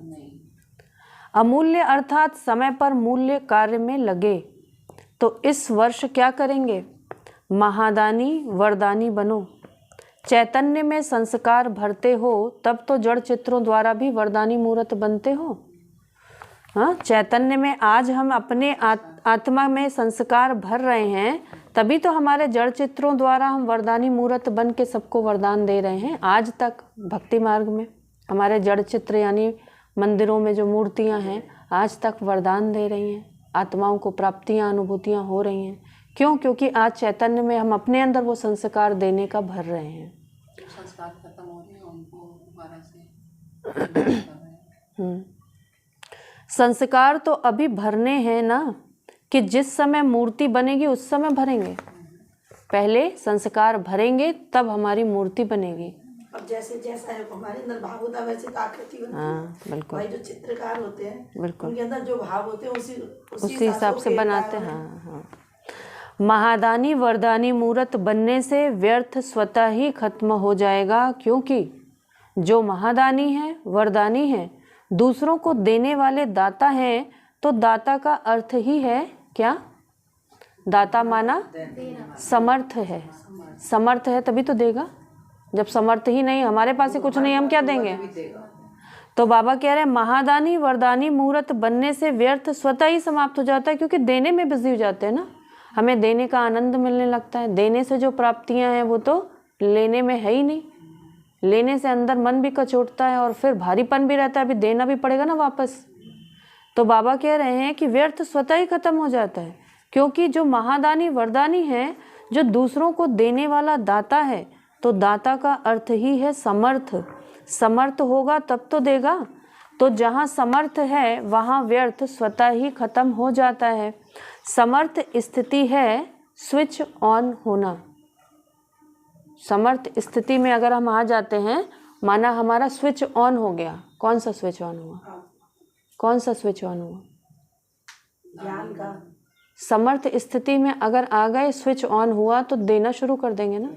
अमूल्य अर्थात समय पर मूल्य कार्य में लगे। तो इस वर्ष क्या करेंगे? महादानी वरदानी बनो। चैतन्य में संस्कार भरते हो तब तो जड़ चित्रों द्वारा भी वरदानी मूर्त बनते हो। हाँ, चैतन्य में आज हम अपने आत्मा में संस्कार भर रहे हैं, तभी तो हमारे जड़ चित्रों द्वारा हम वरदानी मूर्त बन के सबको वरदान दे रहे हैं। आज तक भक्ति मार्ग में हमारे जड़ चित्र यानी मंदिरों में जो मूर्तियां हैं, आज तक वरदान दे रही हैं, आत्माओं को प्राप्तियां, अनुभूतियां हो रही हैं। क्यों? क्योंकि आज चैतन्य में हम अपने अंदर वो संस्कार देने का भर रहे हैं। संस्कार खत्म हो रहे हैं, उनको दोबारा से संस्कार तो अभी भरने हैं ना, कि जिस समय मूर्ति बनेगी उस समय भरेंगे। पहले संस्कार भरेंगे तब हमारी मूर्ति बनेगी। अब जैसे जैसा है हमारे अंदर भाव होता है वैसे आकृति बनती है। हाँ, बिल्कुल। भाई जो चित्रकार होते हैं, बिल्कुल, उनके अंदर जो भाव होते हैं उसी हिसाब से बनाते हैं। हाँ। महादानी वरदानी मूर्त बनने से व्यर्थ स्वतः ही खत्म हो जाएगा, क्योंकि जो महादानी है, वरदानी है, दूसरों को देने वाले दाता हैं। तो दाता का अर्थ ही है क्या? दाता माना समर्थ है। समर्थ है तभी तो देगा। जब समर्थ ही नहीं, हमारे पास ही कुछ नहीं, हम क्या देंगे? तो बाबा कह रहे हैं महादानी वरदानी मूर्त बनने से व्यर्थ स्वतः ही समाप्त हो जाता है, क्योंकि देने में बिजी हो जाते हैं ना। हमें देने का आनंद मिलने लगता है। देने से जो प्राप्तियां हैं वो तो लेने में है ही नहीं। लेने से अंदर मन भी कचोटता है और फिर भारीपन भी रहता है, अभी देना भी पड़ेगा ना वापस। तो बाबा कह रहे हैं कि व्यर्थ स्वतः ही खत्म हो जाता है, क्योंकि जो महादानी वरदानी है, जो दूसरों को देने वाला दाता है, तो दाता का अर्थ ही है समर्थ। समर्थ होगा तब तो देगा। तो जहाँ समर्थ है वहाँ व्यर्थ स्वतः ही खत्म हो जाता है। समर्थ स्थिति है स्विच ऑन होना। समर्थ स्थिति में अगर हम आ जाते हैं, माना हमारा स्विच ऑन हो गया। कौन सा स्विच ऑन हुआ? कौन सा स्विच ऑन हुआ? ज्ञान का। समर्थ स्थिति में अगर आ गए, स्विच ऑन हुआ, तो देना शुरू कर देंगे ना।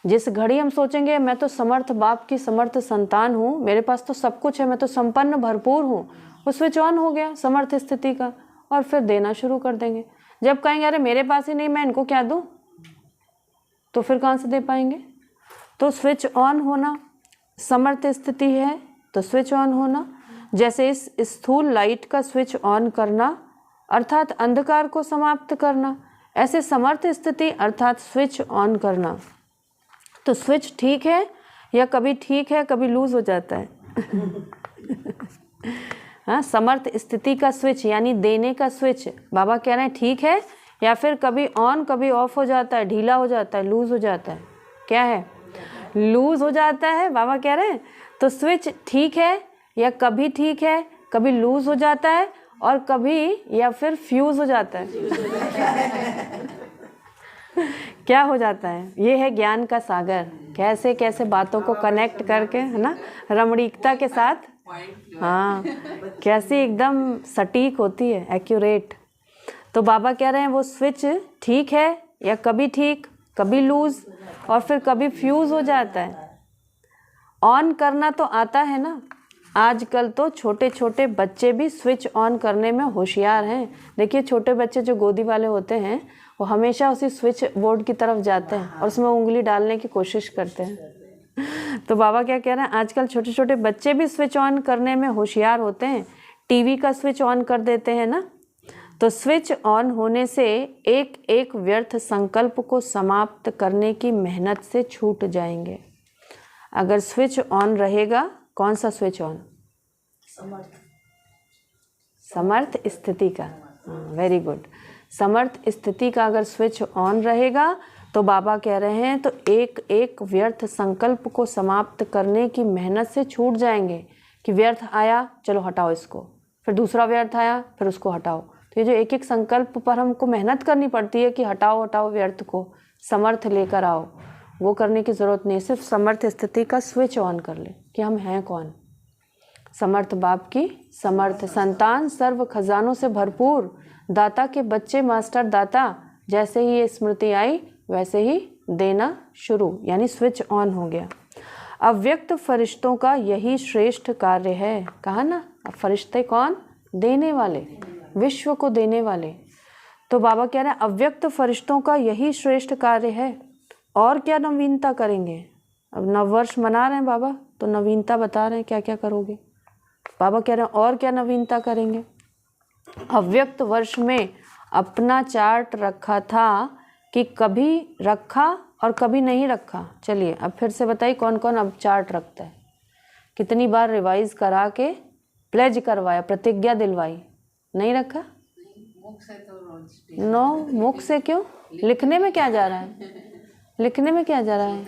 जिस घड़ी हम सोचेंगे मैं तो समर्थ बाप की समर्थ संतान हूँ, मेरे पास तो सब कुछ है, मैं तो संपन्न भरपूर हूँ, वो स्विच ऑन हो गया समर्थ स्थिति का, और फिर देना शुरू कर देंगे। जब कहेंगे अरे मेरे पास ही नहीं, मैं इनको क्या दूँ, तो फिर कहाँ से दे पाएंगे? तो स्विच ऑन होना, समर्थ स्थिति है तो स्विच ऑन होना। जैसे इस स्थूल लाइट का स्विच ऑन करना अर्थात अंधकार को समाप्त करना, ऐसे समर्थ स्थिति अर्थात स्विच ऑन करना। तो स्विच ठीक है या कभी ठीक है कभी लूज हो जाता है। हाँ, समर्थ स्थिति का स्विच यानी देने का स्विच बाबा कह रहे हैं ठीक है, या फिर कभी ऑन कभी ऑफ हो जाता है, ढीला हो जाता है, लूज हो जाता है। क्या है? लूज हो जाता है बाबा कह रहे हैं। तो स्विच ठीक है या कभी ठीक है कभी लूज हो जाता है, और कभी या फिर फ्यूज हो जाता है। क्या हो जाता है? ये है ज्ञान का सागर। कैसे कैसे बातों को कनेक्ट करके, है ना, रमणीकता के साथ। हाँ, कैसी एकदम सटीक होती है, एक्यूरेट। तो बाबा कह रहे हैं वो स्विच ठीक है या कभी ठीक कभी लूज और फिर कभी फ्यूज हो जाता है। ऑन करना तो आता है ना। आजकल तो छोटे छोटे बच्चे भी स्विच ऑन करने में होशियार हैं। देखिए छोटे बच्चे जो गोदी वाले होते हैं वो हमेशा उसी स्विच बोर्ड की तरफ जाते हैं और उसमें उंगली डालने की कोशिश करते हैं। तो बाबा क्या कह रहे हैं, आजकल छोटे छोटे बच्चे भी स्विच ऑन करने में होशियार होते हैं। टीवी का स्विच ऑन कर देते हैं ना। तो स्विच ऑन होने से एक एक व्यर्थ संकल्प को समाप्त करने की मेहनत से छूट जाएंगे। अगर स्विच ऑन रहेगा, कौन सा स्विच ऑन? समर्थ स्थिति का। Very good. समर्थ स्थिति का अगर स्विच ऑन रहेगा तो बाबा कह रहे हैं तो एक एक व्यर्थ संकल्प को समाप्त करने की मेहनत से छूट जाएंगे। कि व्यर्थ आया, चलो हटाओ इसको, फिर दूसरा व्यर्थ आया, फिर उसको हटाओ। तो ये जो एक एक संकल्प पर हमको मेहनत करनी पड़ती है कि हटाओ हटाओ व्यर्थ को, समर्थ लेकर आओ, वो करने की ज़रूरत नहीं। सिर्फ समर्थ स्थिति का स्विच ऑन कर ले कि हम हैं कौन। समर्थ बाप की समर्थ संतान, सर्व खजानों से भरपूर, दाता के बच्चे, मास्टर दाता। जैसे ही ये स्मृति आई वैसे ही देना शुरू, यानी स्विच ऑन हो गया। अव्यक्त फरिश्तों का यही श्रेष्ठ कार्य है। कहा ना, अब फरिश्ते कौन? देने वाले, विश्व को देने वाले। तो बाबा कह रहे हैं अव्यक्त फरिश्तों का यही श्रेष्ठ कार्य है। और क्या नवीनता करेंगे? अब नववर्ष मना रहे हैं बाबा, तो नवीनता बता रहे हैं क्या क्या करोगे। बाबा कह रहे हैं और क्या नवीनता करेंगे। अव्यक्त वर्ष में अपना चार्ट रखा था कि कभी रखा और कभी नहीं रखा। चलिए अब फिर से बताइए कौन कौन अब चार्ट रखता है। कितनी बार रिवाइज करा के प्लेज करवाया, प्रतिज्ञा दिलवाई, नहीं रखा? मुख से तो रोज नो, मुख से क्यों? लिखने में क्या जा रहा है? लिखने में क्या जा रहा है?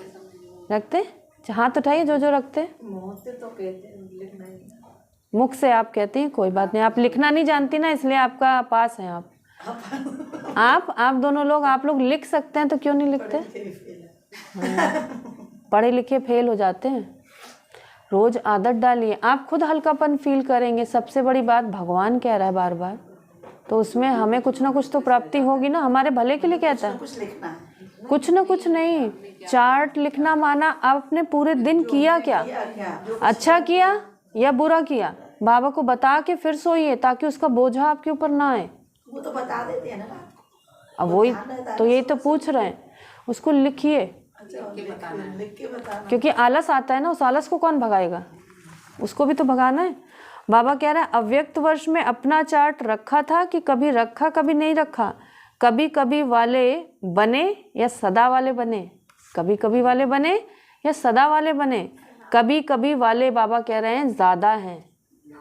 रखते? हाथ उठाइए जो जो रखते। मुंह से तो कहते हैं, लिखना ही। मुख से आप कहती हैं, कोई बात नहीं। आप लिखना नहीं जानती ना, इसलिए आपका पास है। आप दोनों लोग, आप लोग लिख सकते हैं तो क्यों नहीं लिखते? पढ़े लिखे फेल हो जाते हैं। रोज आदत डालिए, आप खुद हल्कापन फील करेंगे। सबसे बड़ी बात भगवान कह रहा है बार बार, तो उसमें हमें कुछ ना कुछ तो प्राप्ति होगी ना। हमारे भले के लिए कहता है, कुछ लिखना है, कुछ ना कुछ नहीं। चार्ट लिखना माना आपने पूरे दिन किया क्या, अच्छा किया या बुरा किया, बाबा को बता के फिर सोइए, ताकि उसका बोझा आपके ऊपर ना आए। वो तो बता देते हैं ना। अब वही तो, यही तो पूछ रहे हैं। उसको लिखिए, लिख के बताना। क्योंकि आलस आता है ना, उस आलस को कौन भगाएगा? उसको भी तो भगाना है। बाबा कह रहे हैं अव्यक्त वर्ष में अपना चार्ट रखा था कि कभी रखा कभी नहीं रखा। कभी कभी वाले बने या सदा वाले बने? कभी कभी वाले बने या सदा वाले बने? कभी कभी वाले बाबा कह रहे हैं ज़्यादा हैं,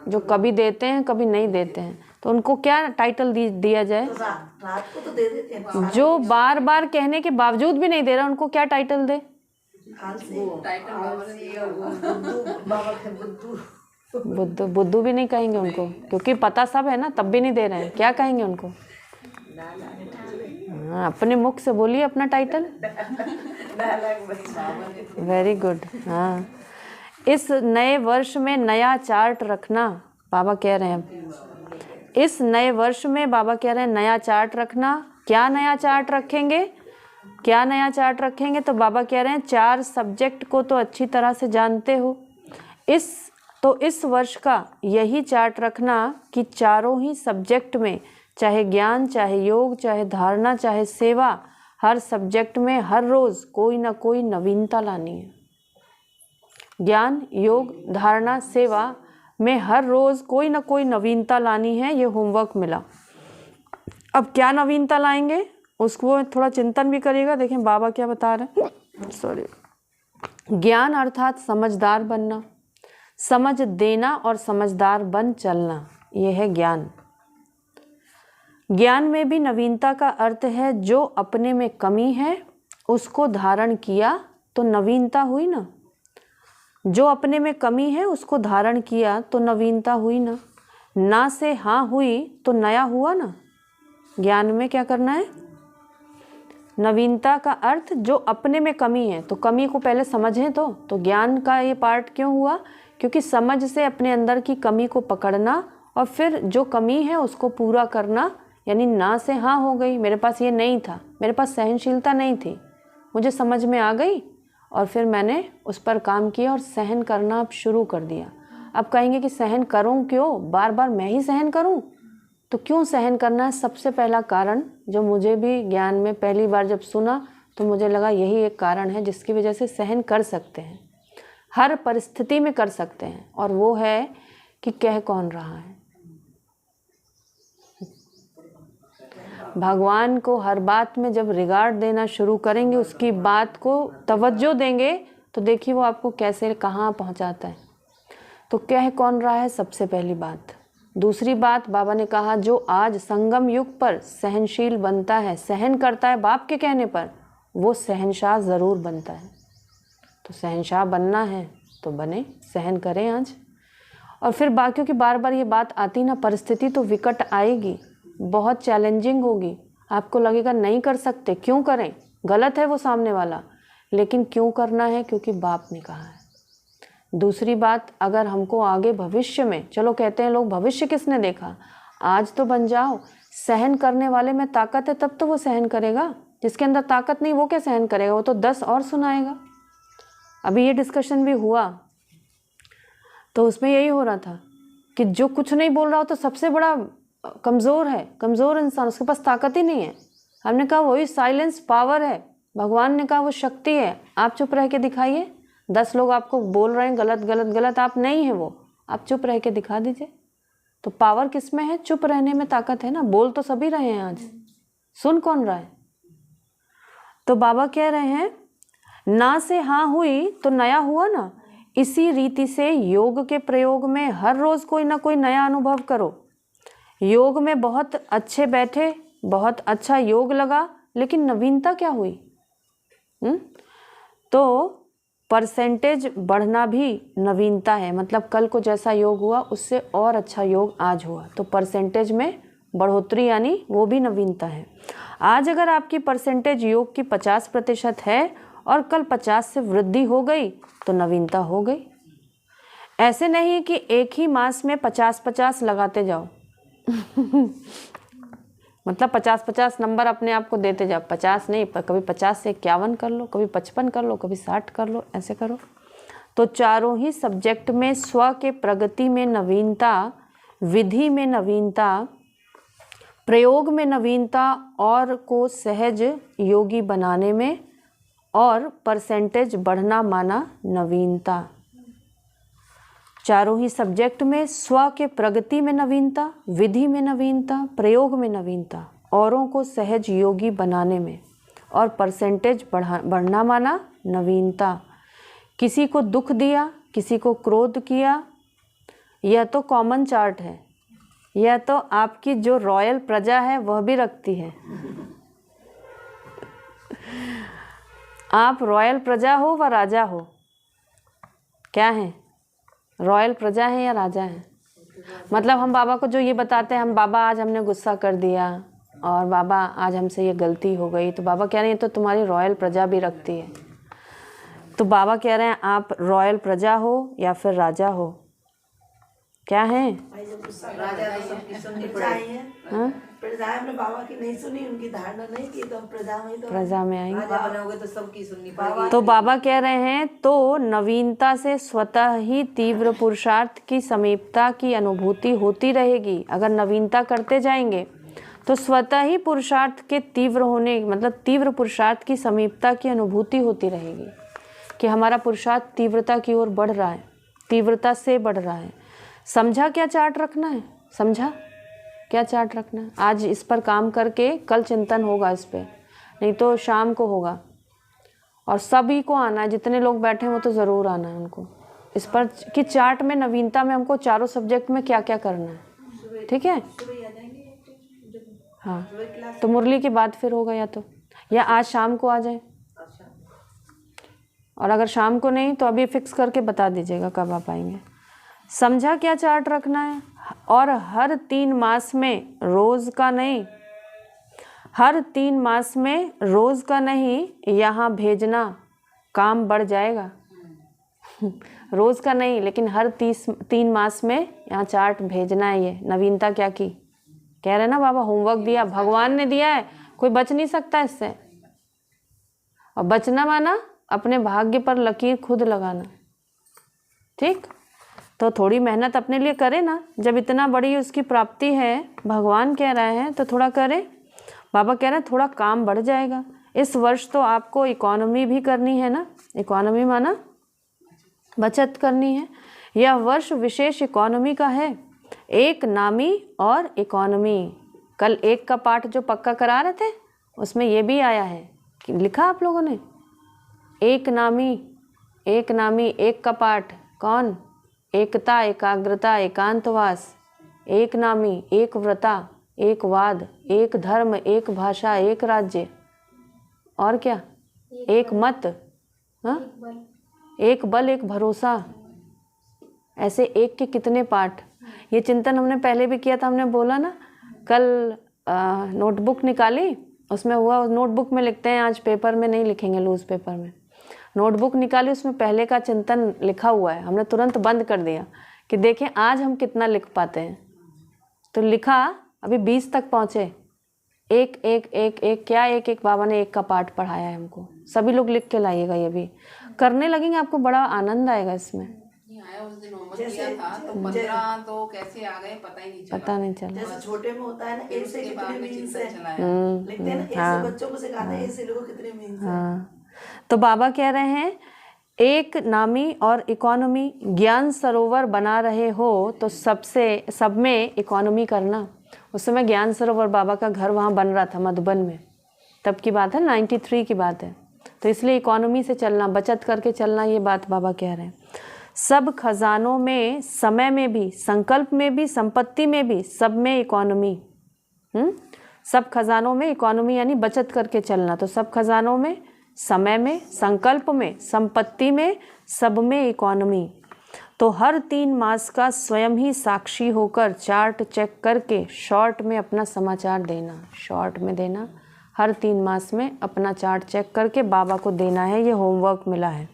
जो कभी देते हैं कभी नहीं देते हैं, तो उनको क्या टाइटल दिया जाए? रात को तो दे देते हैं। जो बार बार कहने के बावजूद भी नहीं दे रहा, उनको क्या टाइटल दे? बुद्धू। बुद्धू भी नहीं कहेंगे उनको, क्योंकि पता सब है ना, तब भी नहीं दे रहे हैं। क्या कहेंगे उनको? हाँ, अपने मुख से बोलिए अपना टाइटल। Very good. हाँ, इस नए वर्ष में नया चार्ट रखना, बाबा कह रहे हैं। इस नए वर्ष में बाबा कह रहे हैं नया चार्ट रखना। क्या नया चार्ट रखेंगे? क्या नया चार्ट रखेंगे? तो बाबा कह रहे हैं 4 सब्जेक्ट को तो अच्छी तरह से जानते हो, इस वर्ष का यही चार्ट रखना कि चारों ही सब्जेक्ट में, चाहे ज्ञान, चाहे योग, चाहे धारणा, चाहे सेवा, हर सब्जेक्ट में हर रोज़ कोई ना कोई नवीनता लानी है। ज्ञान, योग, धारणा, सेवा में हर रोज़ कोई ना कोई नवीनता लानी है। ये होमवर्क मिला। अब क्या नवीनता लाएंगे उसको थोड़ा चिंतन भी करिएगा। देखें बाबा क्या बता रहे हैं। सॉरी। ज्ञान अर्थात समझदार बनना, समझ देना और समझदार बन चलना, ये है ज्ञान। ज्ञान में भी नवीनता का अर्थ है जो अपने में कमी है उसको धारण किया तो नवीनता हुई ना। जो अपने में कमी है उसको धारण किया तो नवीनता हुई ना। ना से हाँ हुई तो नया हुआ ना। ज्ञान में क्या करना है? नवीनता का अर्थ जो अपने में कमी है, तो कमी को पहले समझें। तो ज्ञान का ये पार्ट क्यों हुआ? क्योंकि समझ से अपने अंदर की कमी को पकड़ना और फिर जो कमी है उसको पूरा करना। यानी ना से हाँ हो गई, मेरे पास ये नहीं था, मेरे पास सहनशीलता नहीं थी, मुझे समझ में आ गई और फिर मैंने उस पर काम किया और सहन करना अब शुरू कर दिया। अब कहेंगे कि सहन करूं क्यों? बार बार मैं ही सहन करूं? तो क्यों सहन करना है? सबसे पहला कारण जो मुझे भी ज्ञान में पहली बार जब सुना तो मुझे लगा यही एक कारण है जिसकी वजह से सहन कर सकते हैं, हर परिस्थिति में कर सकते हैं, और वो है कि कह कौन रहा है। भगवान को हर बात में जब रिगार्ड देना शुरू करेंगे, उसकी बात को तवज्जो देंगे, तो देखिए वो आपको कैसे कहाँ पहुँचाता है। तो कह कौन रहा है, सबसे पहली बात। दूसरी बात, बाबा ने कहा जो आज संगम युग पर सहनशील बनता है, सहन करता है बाप के कहने पर, वो सहनशाह ज़रूर बनता है। तो सहनशाह बनना है तो बने, सहन करें आज। और फिर बाकियों की बार बार ये बात आती ना, परिस्थिति तो विकट आएगी, बहुत चैलेंजिंग होगी, आपको लगेगा नहीं कर सकते, क्यों करें, गलत है वो सामने वाला, लेकिन क्यों करना है? क्योंकि बाप ने कहा है। दूसरी बात, अगर हमको आगे भविष्य में, चलो कहते हैं लोग भविष्य किसने देखा, आज तो बन जाओ। सहन करने वाले में ताकत है तब तो वो सहन करेगा, जिसके अंदर ताकत नहीं वो क्या सहन करेगा? वो तो 10 और सुनाएगा। अभी ये डिस्कशन भी हुआ तो उसमें यही हो रहा था कि जो कुछ नहीं बोल रहा हो तो सबसे बड़ा कमज़ोर है, कमज़ोर इंसान, उसके पास ताकत ही नहीं है। हमने कहा वही साइलेंस पावर है, भगवान ने कहा वो शक्ति है। आप चुप रह के दिखाइए, 10 लोग आपको बोल रहे हैं गलत गलत गलत, आप नहीं है वो, आप चुप रह के दिखा दीजिए। तो पावर किस में है? चुप रहने में ताकत है ना। बोल तो सभी रहे हैं, आज सुन कौन रहा है? तो बाबा कह रहे हैं ना से हाँ हुई तो नया हुआ ना। इसी रीति से योग के प्रयोग में हर रोज़ कोई ना कोई नया अनुभव करो। योग में बहुत अच्छे बैठे, बहुत अच्छा योग लगा, लेकिन नवीनता क्या हुई? तो परसेंटेज बढ़ना भी नवीनता है। मतलब कल को जैसा योग हुआ उससे और अच्छा योग आज हुआ, तो परसेंटेज में बढ़ोतरी यानी वो भी नवीनता है। आज अगर आपकी परसेंटेज योग की 50% है और कल 50 से वृद्धि हो गई तो नवीनता हो गई। ऐसे नहीं कि एक ही मास में 50-50 लगाते जाओ मतलब 50-50 नंबर अपने आप को देते जाओ, 50 नहीं, पर कभी 50 से 51 कर लो, कभी 55 कर लो, कभी 60 कर लो, ऐसे करो। तो चारों ही सब्जेक्ट में स्व के प्रगति में नवीनता, विधि में नवीनता, प्रयोग में नवीनता और को सहज योगी बनाने में, और परसेंटेज बढ़ना माना नवीनता। चारों ही सब्जेक्ट में स्व के प्रगति में नवीनता, विधि में नवीनता, प्रयोग में नवीनता औरों को सहज योगी बनाने में। और परसेंटेज बढ़ना माना नवीनता। किसी को दुख दिया, किसी को क्रोध किया, यह तो कॉमन चार्ट है। यह तो आपकी जो रॉयल प्रजा है वह भी रखती है। आप रॉयल प्रजा हो व राजा हो, क्या है? रॉयल प्रजा है या राजा है? मतलब हम बाबा को जो ये बताते हैं, हम बाबा आज हमने गुस्सा कर दिया और बाबा आज हमसे ये गलती हो गई, तो बाबा कह रहे हैं तो तुम्हारी रॉयल प्रजा भी रखती है। तो बाबा कह रहे हैं आप रॉयल प्रजा हो या फिर राजा हो, क्या है? राजा तो सबकी सुननी चाहिए। प्रजा में बाबा की नहीं सुनी, उनकी धारणा नहीं की, तो हम प्रजा में तो प्रजा में आएंगे। राजा बनोगे तो सबकी सुननी पड़ेगी। तो बाबा कह रहे हैं तो नवीनता से स्वतः ही तीव्र पुरुषार्थ की समीपता की अनुभूति होती रहेगी। अगर नवीनता करते जाएंगे तो स्वतः ही पुरुषार्थ के तीव्र होने, मतलब तीव्र पुरुषार्थ की समीपता की अनुभूति होती रहेगी कि हमारा पुरुषार्थ तीव्रता की ओर बढ़ रहा है, तीव्रता से बढ़ रहा है। समझा क्या चार्ट रखना है? समझा क्या चार्ट रखना है? आज इस पर काम करके कल चिंतन होगा इस पे, नहीं तो शाम को होगा। और सभी को आना है, जितने लोग बैठे हैं वो तो ज़रूर आना है उनको इस पर कि चार्ट में नवीनता में हमको चारों सब्जेक्ट में क्या क्या करना है। ठीक है? हाँ, तो मुरली के बाद फिर होगा या आज शाम को आ जाए, और अगर शाम को नहीं तो अभी फिक्स करके बता दीजिएगा कब आप आएंगे। समझा क्या चार्ट रखना है? और हर 3 मास में रोज़ का नहीं, हर 3 मास में रोज़ का नहीं यहाँ भेजना, काम बढ़ जाएगा। रोज़ का नहीं, लेकिन हर 3 मास में यहाँ चार्ट भेजना है। ये नवीनता क्या की? कह रहे ना बाबा, होमवर्क दिया, भगवान ने दिया है, कोई बच नहीं सकता इससे। और बचना माना अपने भाग्य पर लकीर खुद लगाना। ठीक? तो थोड़ी मेहनत अपने लिए करे ना, जब इतना बड़ी उसकी प्राप्ति है, भगवान कह रहे हैं तो थोड़ा करे। बाबा कह रहे हैं थोड़ा काम बढ़ जाएगा। इस वर्ष तो आपको इकोनॉमी भी करनी है ना, इकोनॉमी माना बचत करनी है। यह वर्ष विशेष इकोनॉमी का है, एक नामी और इकोनॉमी। कल एक का पाठ जो पक्का करा रहे थे उसमें ये भी आया है, लिखा आप लोगों ने, एक नामी एक का पाठ। कौन? एकता, एकाग्रता, एकांतवास, एक नामी, एक व्रता, एक वाद, एक धर्म, एक भाषा, एक राज्य, और क्या? एक मत, हाँ, एक बल, एक भरोसा। ऐसे एक के कितने पाठ। ये चिंतन हमने पहले भी किया था, हमने बोला ना कल नोटबुक निकाली, उसमें हुआ, नोटबुक में लिखते हैं, आज पेपर में नहीं लिखेंगे, लूज पेपर में। नोटबुक निकाली, उसमें पहले का चिंतन लिखा हुआ है, हमने तुरंत बंद कर दिया कि देखें आज हम कितना लिख पाते हैं। तो लिखा, अभी 20 तक पहुँचे। एक एक एक एक क्या एक एक बाबा ने एक का पाठ पढ़ाया है हमको। सभी लोग लिख के लाइएगा, ये भी करने लगेंगे, आपको बड़ा आनंद आएगा इसमें। आया उस दिन होमवर्क किया था तो 15 तो कैसे आ गए पता ही नहीं चला। पता नहीं चला। जैसे छोटे में होता है ना, एक से कितने मीन्स है लिखते हैं ना, एक से बच्चों को सिखाते हैं, एक से लोगों को कितने मीन्स है। हाँ, तो बाबा कह रहे हैं एक नामी और इकोनॉमी, ज्ञान सरोवर बना रहे हो तो सब में इकोनॉमी करना। उस समय ज्ञान सरोवर बाबा का घर वहाँ बन रहा था मधुबन में, तब की बात है, 93 की बात है। तो इसलिए इकोनॉमी से चलना, बचत करके चलना, ये बात बाबा कह रहे हैं। सब खजानों में, समय में भी, संकल्प में भी, संपत्ति में भी, सब में इकोनॉमी। सब खजानों में इकोनॉमी यानी बचत करके चलना। तो सब खजानों में, समय में, संकल्प में, संपत्ति में, सब में इकोनॉमी। तो हर 3 मास का स्वयं ही साक्षी होकर चार्ट चेक करके शॉर्ट में अपना समाचार देना। शॉर्ट में देना, हर 3 मास में अपना चार्ट चेक करके बाबा को देना है। ये होमवर्क मिला है।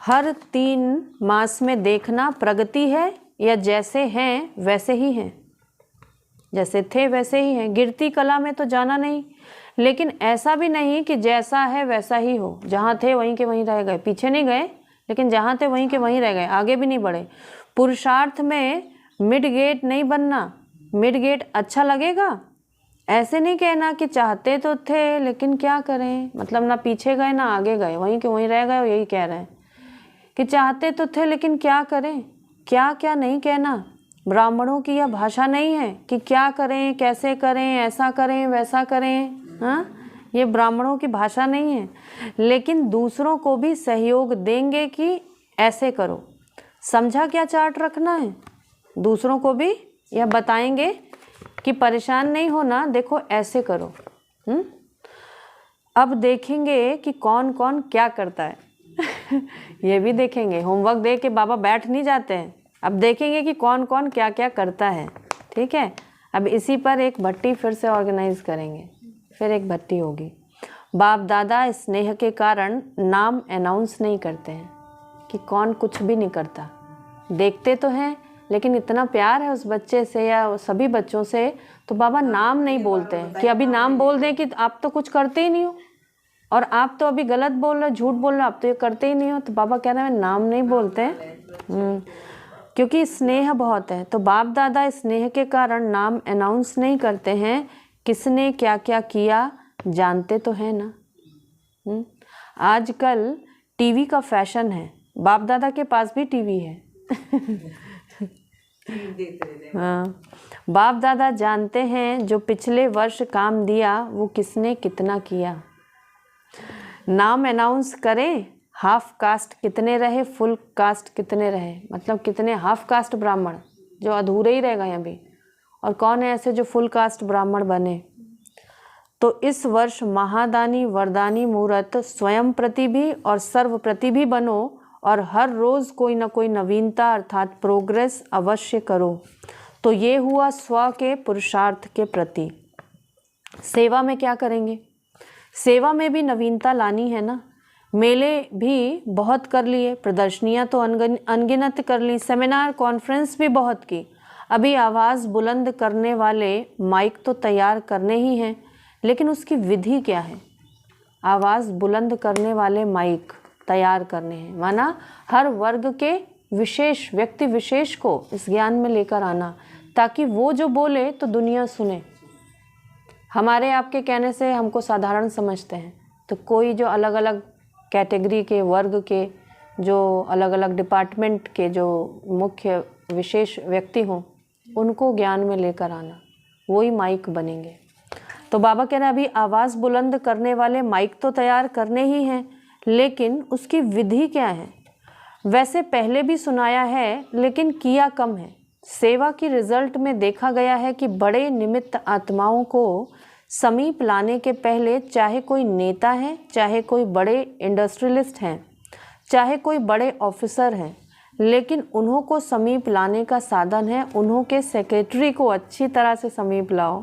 हर 3 मास में देखना प्रगति है या जैसे हैं वैसे ही हैं, जैसे थे वैसे ही हैं। गिरती कला में तो जाना नहीं, लेकिन ऐसा भी नहीं कि जैसा है वैसा ही हो, जहाँ थे वहीं के वहीं रह गए, पीछे नहीं गए, लेकिन जहाँ थे वहीं के वहीं रह गए, आगे भी नहीं बढ़े। पुरुषार्थ में मिड गेट नहीं बनना। मिड गेट अच्छा लगेगा, ऐसे नहीं कहना कि चाहते तो थे लेकिन क्या करें, मतलब ना पीछे गए ना आगे गए, वहीं के वहीं रह गए। यही कह रहे हैं कि चाहते तो थे लेकिन क्या करें, क्या क्या नहीं कहना, ब्राह्मणों की यह भाषा नहीं है कि क्या करें, कैसे करें, ऐसा करें, वैसा करें। हाँ, ये ब्राह्मणों की भाषा नहीं है। लेकिन दूसरों को भी सहयोग देंगे कि ऐसे करो। समझा क्या चार्ट रखना है? दूसरों को भी यह बताएंगे कि परेशान नहीं होना, देखो ऐसे करो। अब देखेंगे कि कौन कौन क्या करता है। ये भी देखेंगे। होमवर्क दे के बाबा बैठ नहीं जाते हैं। अब देखेंगे कि कौन कौन क्या क्या करता है। ठीक है, अब इसी पर एक भट्टी फिर से ऑर्गेनाइज करेंगे। फिर एक भट्टी होगी। बाप दादा स्नेह के कारण नाम अनाउंस नहीं करते हैं कि कौन कुछ भी नहीं करता। देखते तो हैं, लेकिन इतना प्यार है उस बच्चे से या सभी बच्चों से, तो बाबा नाम नहीं बोलते हैं कि अभी नाम बोल दें कि आप तो कुछ करते ही नहीं हो, और आप तो अभी गलत बोल रहे हो, झूठ बोल रहे हो, आप तो ये करते ही नहीं हो। तो बाबा कह रहे हैं नाम नहीं बोलते हैं, क्योंकि स्नेह बहुत है। तो बाप दादा स्नेह के कारण नाम अनाउंस नहीं करते हैं। किसने क्या क्या किया जानते तो हैं ना। आजकल टीवी का फैशन है। बाप दादा के पास भी टीवी है। हाँ, बाप दादा जानते हैं जो पिछले वर्ष काम दिया वो किसने कितना किया। नाम अनाउंस करें, हाफ कास्ट कितने रहे, फुल कास्ट कितने रहे, मतलब कितने हाफ कास्ट ब्राह्मण जो अधूरे ही रह गए अभी, और कौन है ऐसे जो फुल कास्ट ब्राह्मण बने। तो इस वर्ष महादानी वरदानी मुहूर्त स्वयं प्रति भी और सर्व प्रति भी बनो, और हर रोज़ कोई ना कोई नवीनता अर्थात प्रोग्रेस अवश्य करो। तो ये हुआ स्व के पुरुषार्थ के प्रति। सेवा में क्या करेंगे? सेवा में भी नवीनता लानी है ना। मेले भी बहुत कर लिए, प्रदर्शनियां तो अनगिनत कर ली, सेमिनार कॉन्फ्रेंस भी बहुत की। अभी आवाज़ बुलंद करने वाले माइक तो तैयार करने ही हैं, लेकिन उसकी विधि क्या है? आवाज़ बुलंद करने वाले माइक तैयार करने हैं, माना हर वर्ग के विशेष व्यक्ति विशेष को इस ज्ञान में लेकर आना, ताकि वो जो बोले तो दुनिया सुने। हमारे आपके कहने से हमको साधारण समझते हैं, तो कोई जो अलग अलग कैटेगरी के वर्ग के, जो अलग अलग डिपार्टमेंट के जो मुख्य विशेष व्यक्ति हों, उनको ज्ञान में लेकर आना, वही माइक बनेंगे। तो बाबा कह रहे हैं अभी आवाज़ बुलंद करने वाले माइक तो तैयार करने ही हैं, लेकिन उसकी विधि क्या है? वैसे पहले भी सुनाया है, लेकिन किया कम है। सेवा की रिजल्ट में देखा गया है कि बड़े निमित्त आत्माओं को समीप लाने के पहले, चाहे कोई नेता है, चाहे कोई बड़े इंडस्ट्रियलिस्ट हैं, चाहे कोई बड़े ऑफिसर हैं, लेकिन उन्हों को समीप लाने का साधन है उन्हों के सेक्रेटरी को अच्छी तरह से समीप लाओ।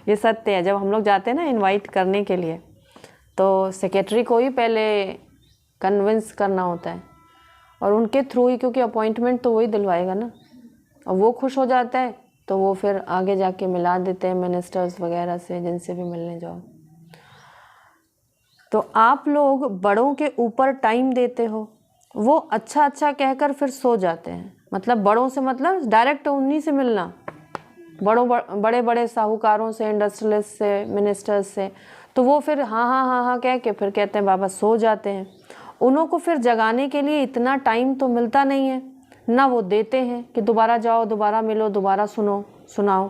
ये सत्य है। जब हम लोग जाते हैं ना इनवाइट करने के लिए, तो सेक्रेटरी को ही पहले कन्विंस करना होता है, और उनके थ्रू ही, क्योंकि अपॉइंटमेंट तो वही दिलवाएगा ना, और वो खुश हो जाता है तो वो फिर आगे जाके मिला देते हैं मिनिस्टर्स वगैरह से, जिनसे भी मिलने जाओ। तो आप लोग बड़ों के ऊपर टाइम देते हो, वो अच्छा अच्छा कहकर फिर सो जाते हैं। मतलब बड़ों से मतलब डायरेक्ट उन्हीं से मिलना, बड़े बड़े साहूकारों से, इंडस्ट्रियलिस्ट से, मिनिस्टर्स से, तो वो फिर हाँ हाँ हाँ हाँ कह के फिर कहते हैं बाबा सो जाते हैं। उन्हों को फिर जगाने के लिए इतना टाइम तो मिलता नहीं है ना, वो देते हैं कि दोबारा जाओ, दोबारा मिलो, दोबारा सुनाओ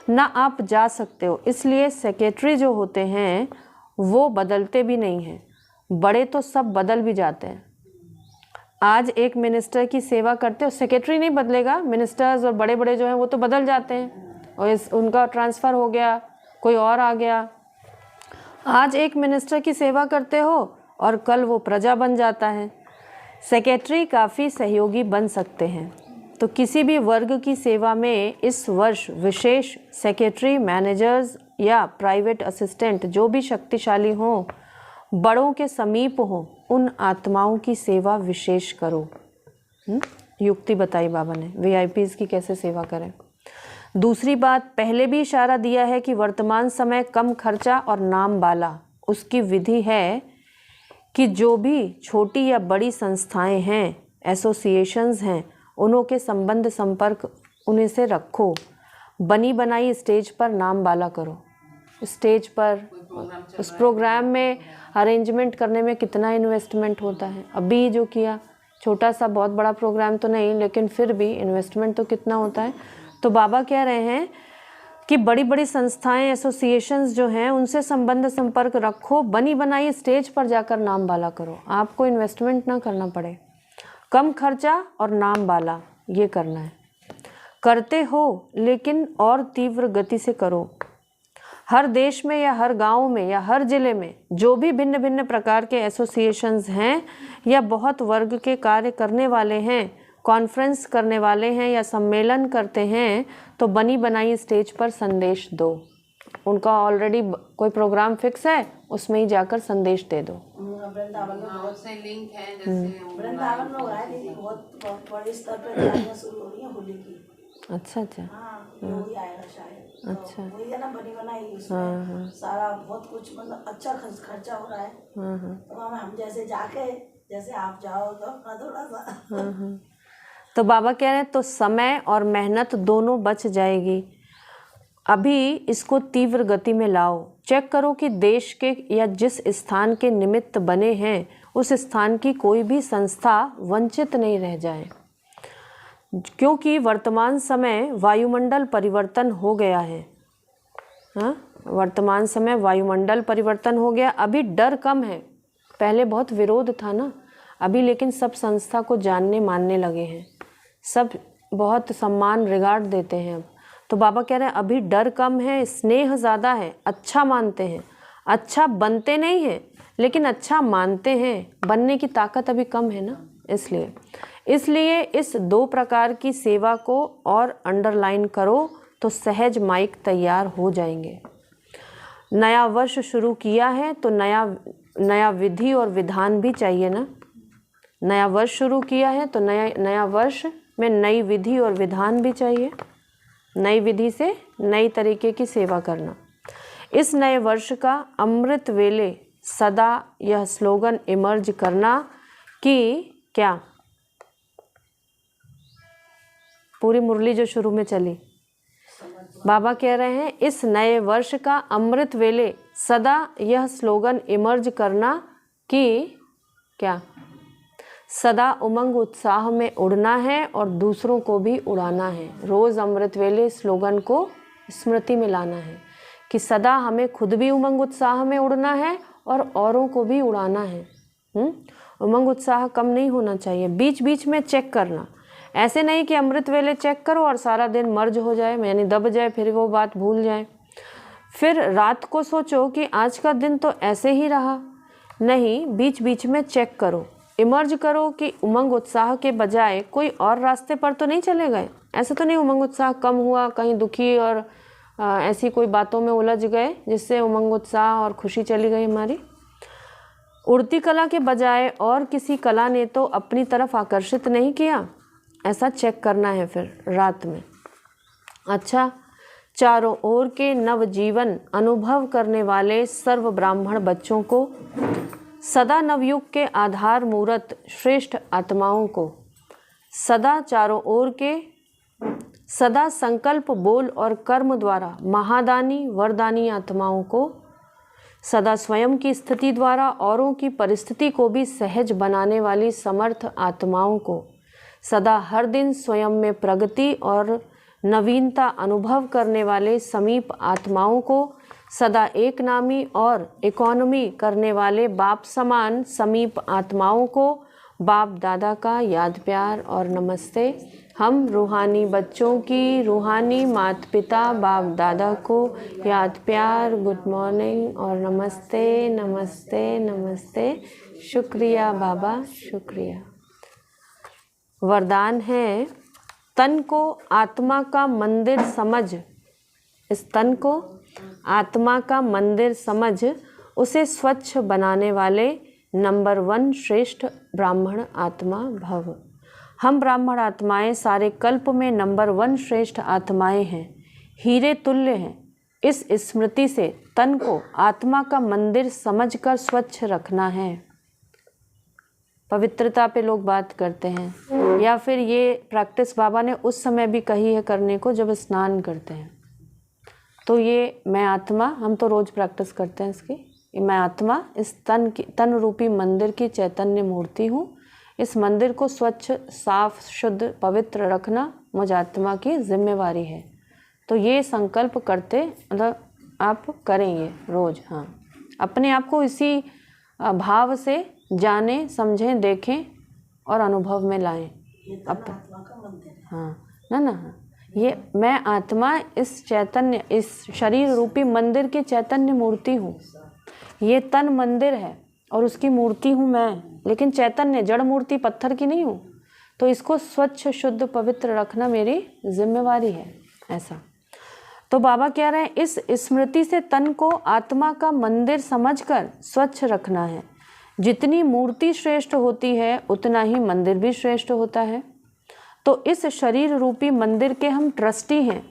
ना, आप जा सकते हो। इसलिए सेक्रेटरी जो होते हैं वो बदलते भी नहीं हैं, बड़े तो सब बदल भी जाते हैं। आज एक मिनिस्टर की सेवा करते हो, सेक्रेटरी नहीं बदलेगा, मिनिस्टर्स और बड़े बड़े जो हैं वो तो बदल जाते हैं, और उनका ट्रांसफ़र हो गया, कोई और आ गया। आज एक मिनिस्टर की सेवा करते हो और कल वो प्रजा बन जाता है। सेक्रेटरी काफ़ी सहयोगी बन सकते हैं। तो किसी भी वर्ग की सेवा में इस वर्ष विशेष सेक्रेटरी, मैनेजर्स या प्राइवेट असिस्टेंट जो भी शक्तिशाली हों, बड़ों के समीप हों, उन आत्माओं की सेवा विशेष करो। युक्ति बताई बाबा ने वीआईपीज़ की कैसे सेवा करें। दूसरी बात, पहले भी इशारा दिया है कि वर्तमान समय कम खर्चा और नाम वाला। उसकी विधि है कि जो भी छोटी या बड़ी संस्थाएं हैं, एसोसिएशंस हैं, उन्हों के संबंध संपर्क उन्हीं से रखो। बनी बनाई स्टेज पर नाम वाला करो। स्टेज पर उस प्रोग्राम में अरेंजमेंट करने में कितना इन्वेस्टमेंट होता है। अभी जो किया छोटा सा बहुत बड़ा प्रोग्राम तो नहीं, लेकिन फिर भी इन्वेस्टमेंट तो कितना होता है। तो बाबा कह रहे हैं कि बड़ी बड़ी संस्थाएं, एसोसिएशंस जो हैं उनसे संबंध संपर्क रखो, बनी बनाई स्टेज पर जाकर नाम वाला करो। आपको इन्वेस्टमेंट ना करना पड़े, कम खर्चा और नाम वाला ये करना है। करते हो लेकिन और तीव्र गति से करो। हर देश में या हर गांव में या हर जिले में जो भी भिन्न भिन्न प्रकार के एसोसिएशंस हैं या बहुत वर्ग के कार्य करने वाले हैं, कॉन्फ्रेंस करने वाले हैं या सम्मेलन करते हैं, तो बनी बनाई स्टेज पर संदेश दो। उनका ऑलरेडी कोई प्रोग्राम फिक्स है, उसमें ही जाकर संदेश दे दो। वृंदावन में गाँव से लिंक है, जैसे वृंदावन में हो रहा है दीदी, बहुत बड़े स्तर पर तैयारियां शुरू हो रही हैं होली की। अच्छा अच्छा। हाँ, वही आएगा शायद। अच्छा। तो वही है ना, बनी बनाई उसमें सारा बहुत कुछ, मतलब अच्छा खर्चा हो रहा है। तो हम जैसे जाके, जैसे आप जाओ तो अपना थोड़ा सा। तो बाबा कह रहे हैं तो समय और मेहनत दोनों बच जाएगी। अभी इसको तीव्र गति में लाओ। चेक करो कि देश के या जिस स्थान के निमित्त बने हैं उस स्थान की कोई भी संस्था वंचित नहीं रह जाए, क्योंकि वर्तमान समय वायुमंडल परिवर्तन हो गया है। हाँ, वर्तमान समय वायुमंडल परिवर्तन हो गया। अभी डर कम है, पहले बहुत विरोध था ना, अभी लेकिन सब संस्था को जानने मानने लगे हैं, सब बहुत सम्मान रिगार्ड देते हैं अब। तो बाबा कह रहे हैं अभी डर कम है, स्नेह ज़्यादा है, अच्छा मानते हैं। अच्छा बनते नहीं हैं लेकिन अच्छा मानते हैं, बनने की ताकत अभी कम है ना, इसलिए इस 2 प्रकार की सेवा को और अंडरलाइन करो तो सहज माइक तैयार हो जाएंगे। नया वर्ष शुरू किया है तो नया विधि और विधान भी चाहिए ना। नया वर्ष शुरू किया है तो नया वर्ष में नई विधि और विधान भी चाहिए। नई विधि से नई तरीके की सेवा करना। इस नए वर्ष का अमृत वेले सदा यह स्लोगन इमर्ज करना कि क्या, पूरी मुरली जो शुरू में चली, बाबा कह रहे हैं इस नए वर्ष का अमृत वेले सदा यह स्लोगन इमर्ज करना कि क्या, सदा उमंग उत्साह में उड़ना है और दूसरों को भी उड़ाना है। रोज़ अमृत वेले स्लोगन को स्मृति में लाना है कि सदा हमें खुद भी उमंग उत्साह में उड़ना है और औरों को भी उड़ाना है। उमंग उत्साह कम नहीं होना चाहिए, बीच बीच में चेक करना। ऐसे नहीं कि अमृत वेले चेक करो और सारा दिन मर्ज हो जाए, यानी दब जाए, फिर वो बात भूल जाए। फिर रात को सोचो कि आज का दिन तो ऐसे ही रहा। नहीं, बीच बीच में चेक करो, इमर्ज करो कि उमंग उत्साह के बजाय कोई और रास्ते पर तो नहीं चले गए। ऐसे तो नहीं उमंग उत्साह कम हुआ, कहीं दुखी और ऐसी कोई बातों में उलझ गए जिससे उमंग उत्साह और खुशी चली गई हमारी। उड़ती कला के बजाय और किसी कला ने तो अपनी तरफ आकर्षित नहीं किया, ऐसा चेक करना है फिर रात में। अच्छा, चारों ओर के नवजीवन अनुभव करने वाले सर्व ब्राह्मण बच्चों को, सदा नवयुग के आधार मूर्त श्रेष्ठ आत्माओं को, सदा चारों ओर के सदा संकल्प बोल और कर्म द्वारा महादानी वरदानी आत्माओं को, सदा स्वयं की स्थिति द्वारा औरों की परिस्थिति को भी सहज बनाने वाली समर्थ आत्माओं को, सदा हर दिन स्वयं में प्रगति और नवीनता अनुभव करने वाले समीप आत्माओं को, सदा एक नामी और इकोनॉमी करने वाले बाप समान समीप आत्माओं को बाप दादा का याद प्यार और नमस्ते। हम रूहानी बच्चों की रूहानी माता पिता बाप दादा को याद प्यार, गुड मॉर्निंग और नमस्ते नमस्ते नमस्ते। शुक्रिया बाबा, शुक्रिया। वरदान है, तन को आत्मा का मंदिर समझ, इस तन को आत्मा का मंदिर समझ उसे स्वच्छ बनाने वाले नंबर 1 श्रेष्ठ ब्राह्मण आत्मा भव। हम ब्राह्मण आत्माएं सारे कल्प में नंबर 1 श्रेष्ठ आत्माएं हैं, हीरे तुल्य हैं। इस स्मृति से तन को आत्मा का मंदिर समझकर स्वच्छ रखना है। पवित्रता पे लोग बात करते हैं, या फिर ये प्रैक्टिस बाबा ने उस समय भी कही है करने को जब स्नान करते हैं। तो ये मैं आत्मा, हम तो रोज़ प्रैक्टिस करते हैं इसकी। मैं आत्मा इस तन रूपी मंदिर की चैतन्य मूर्ति हूँ। इस मंदिर को स्वच्छ, साफ, शुद्ध, पवित्र रखना मुझ आत्मा की जिम्मेवारी है। तो ये संकल्प करते मतलब आप करेंगे रोज। हाँ, अपने आप को इसी भाव से जानें, समझें, देखें और अनुभव में लाएं। हाँ ना, ये मैं आत्मा इस चैतन्य, इस शरीर रूपी मंदिर की चैतन्य मूर्ति हूँ। ये तन मंदिर है और उसकी मूर्ति हूँ मैं, लेकिन चैतन्य, जड़ मूर्ति पत्थर की नहीं हूँ। तो इसको स्वच्छ, शुद्ध, पवित्र रखना मेरी जिम्मेवारी है। ऐसा तो बाबा कह रहे हैं, इस स्मृति से तन को आत्मा का मंदिर समझकर स्वच्छ रखना है। जितनी मूर्ति श्रेष्ठ होती है उतना ही मंदिर भी श्रेष्ठ होता है। तो इस शरीर रूपी मंदिर के हम ट्रस्टी हैं।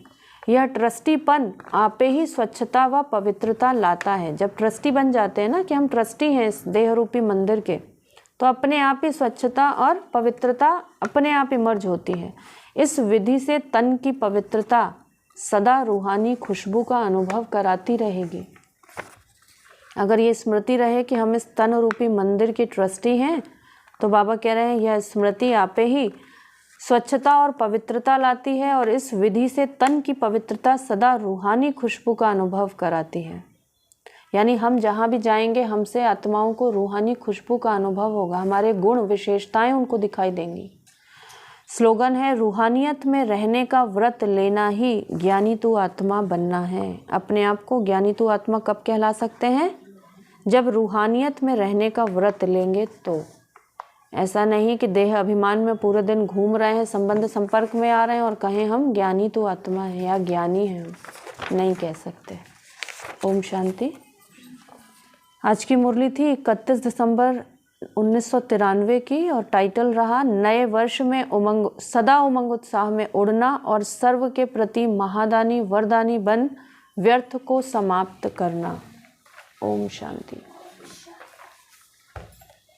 यह ट्रस्टीपन आपे ही स्वच्छता व पवित्रता लाता है। जब ट्रस्टी बन जाते हैं ना कि हम ट्रस्टी हैं इस देह रूपी मंदिर के, तो अपने आप ही स्वच्छता और पवित्रता अपने आप इमर्ज होती है। इस विधि से तन की पवित्रता सदा रूहानी खुशबू का अनुभव कराती रहेगी। अगर ये स्मृति रहे कि हम इस तन रूपी मंदिर के ट्रस्टी हैं, तो बाबा कह रहे हैं यह स्मृति आपे ही स्वच्छता और पवित्रता लाती है और इस विधि से तन की पवित्रता सदा रूहानी खुशबू का अनुभव कराती है। यानी हम जहाँ भी जाएंगे हमसे आत्माओं को रूहानी खुशबू का अनुभव होगा, हमारे गुण विशेषताएं उनको दिखाई देंगी। स्लोगन है, रूहानियत में रहने का व्रत लेना ही ज्ञानी तू आत्मा बनना है। अपने आप को ज्ञानी तू आत्मा कब कहला सकते हैं? जब रूहानियत में रहने का व्रत लेंगे। तो ऐसा नहीं कि देह अभिमान में पूरे दिन घूम रहे हैं, संबंध संपर्क में आ रहे हैं और कहें हम ज्ञानी तू आत्मा है या ज्ञानी हैं, हम नहीं कह सकते। ओम शांति। आज की मुरली थी 31 दिसंबर 1993 की और टाइटल रहा नए वर्ष में उमंग, सदा उमंग उत्साह में उड़ना और सर्व के प्रति महादानी वरदानी बन व्यर्थ को समाप्त करना। ओम शांति।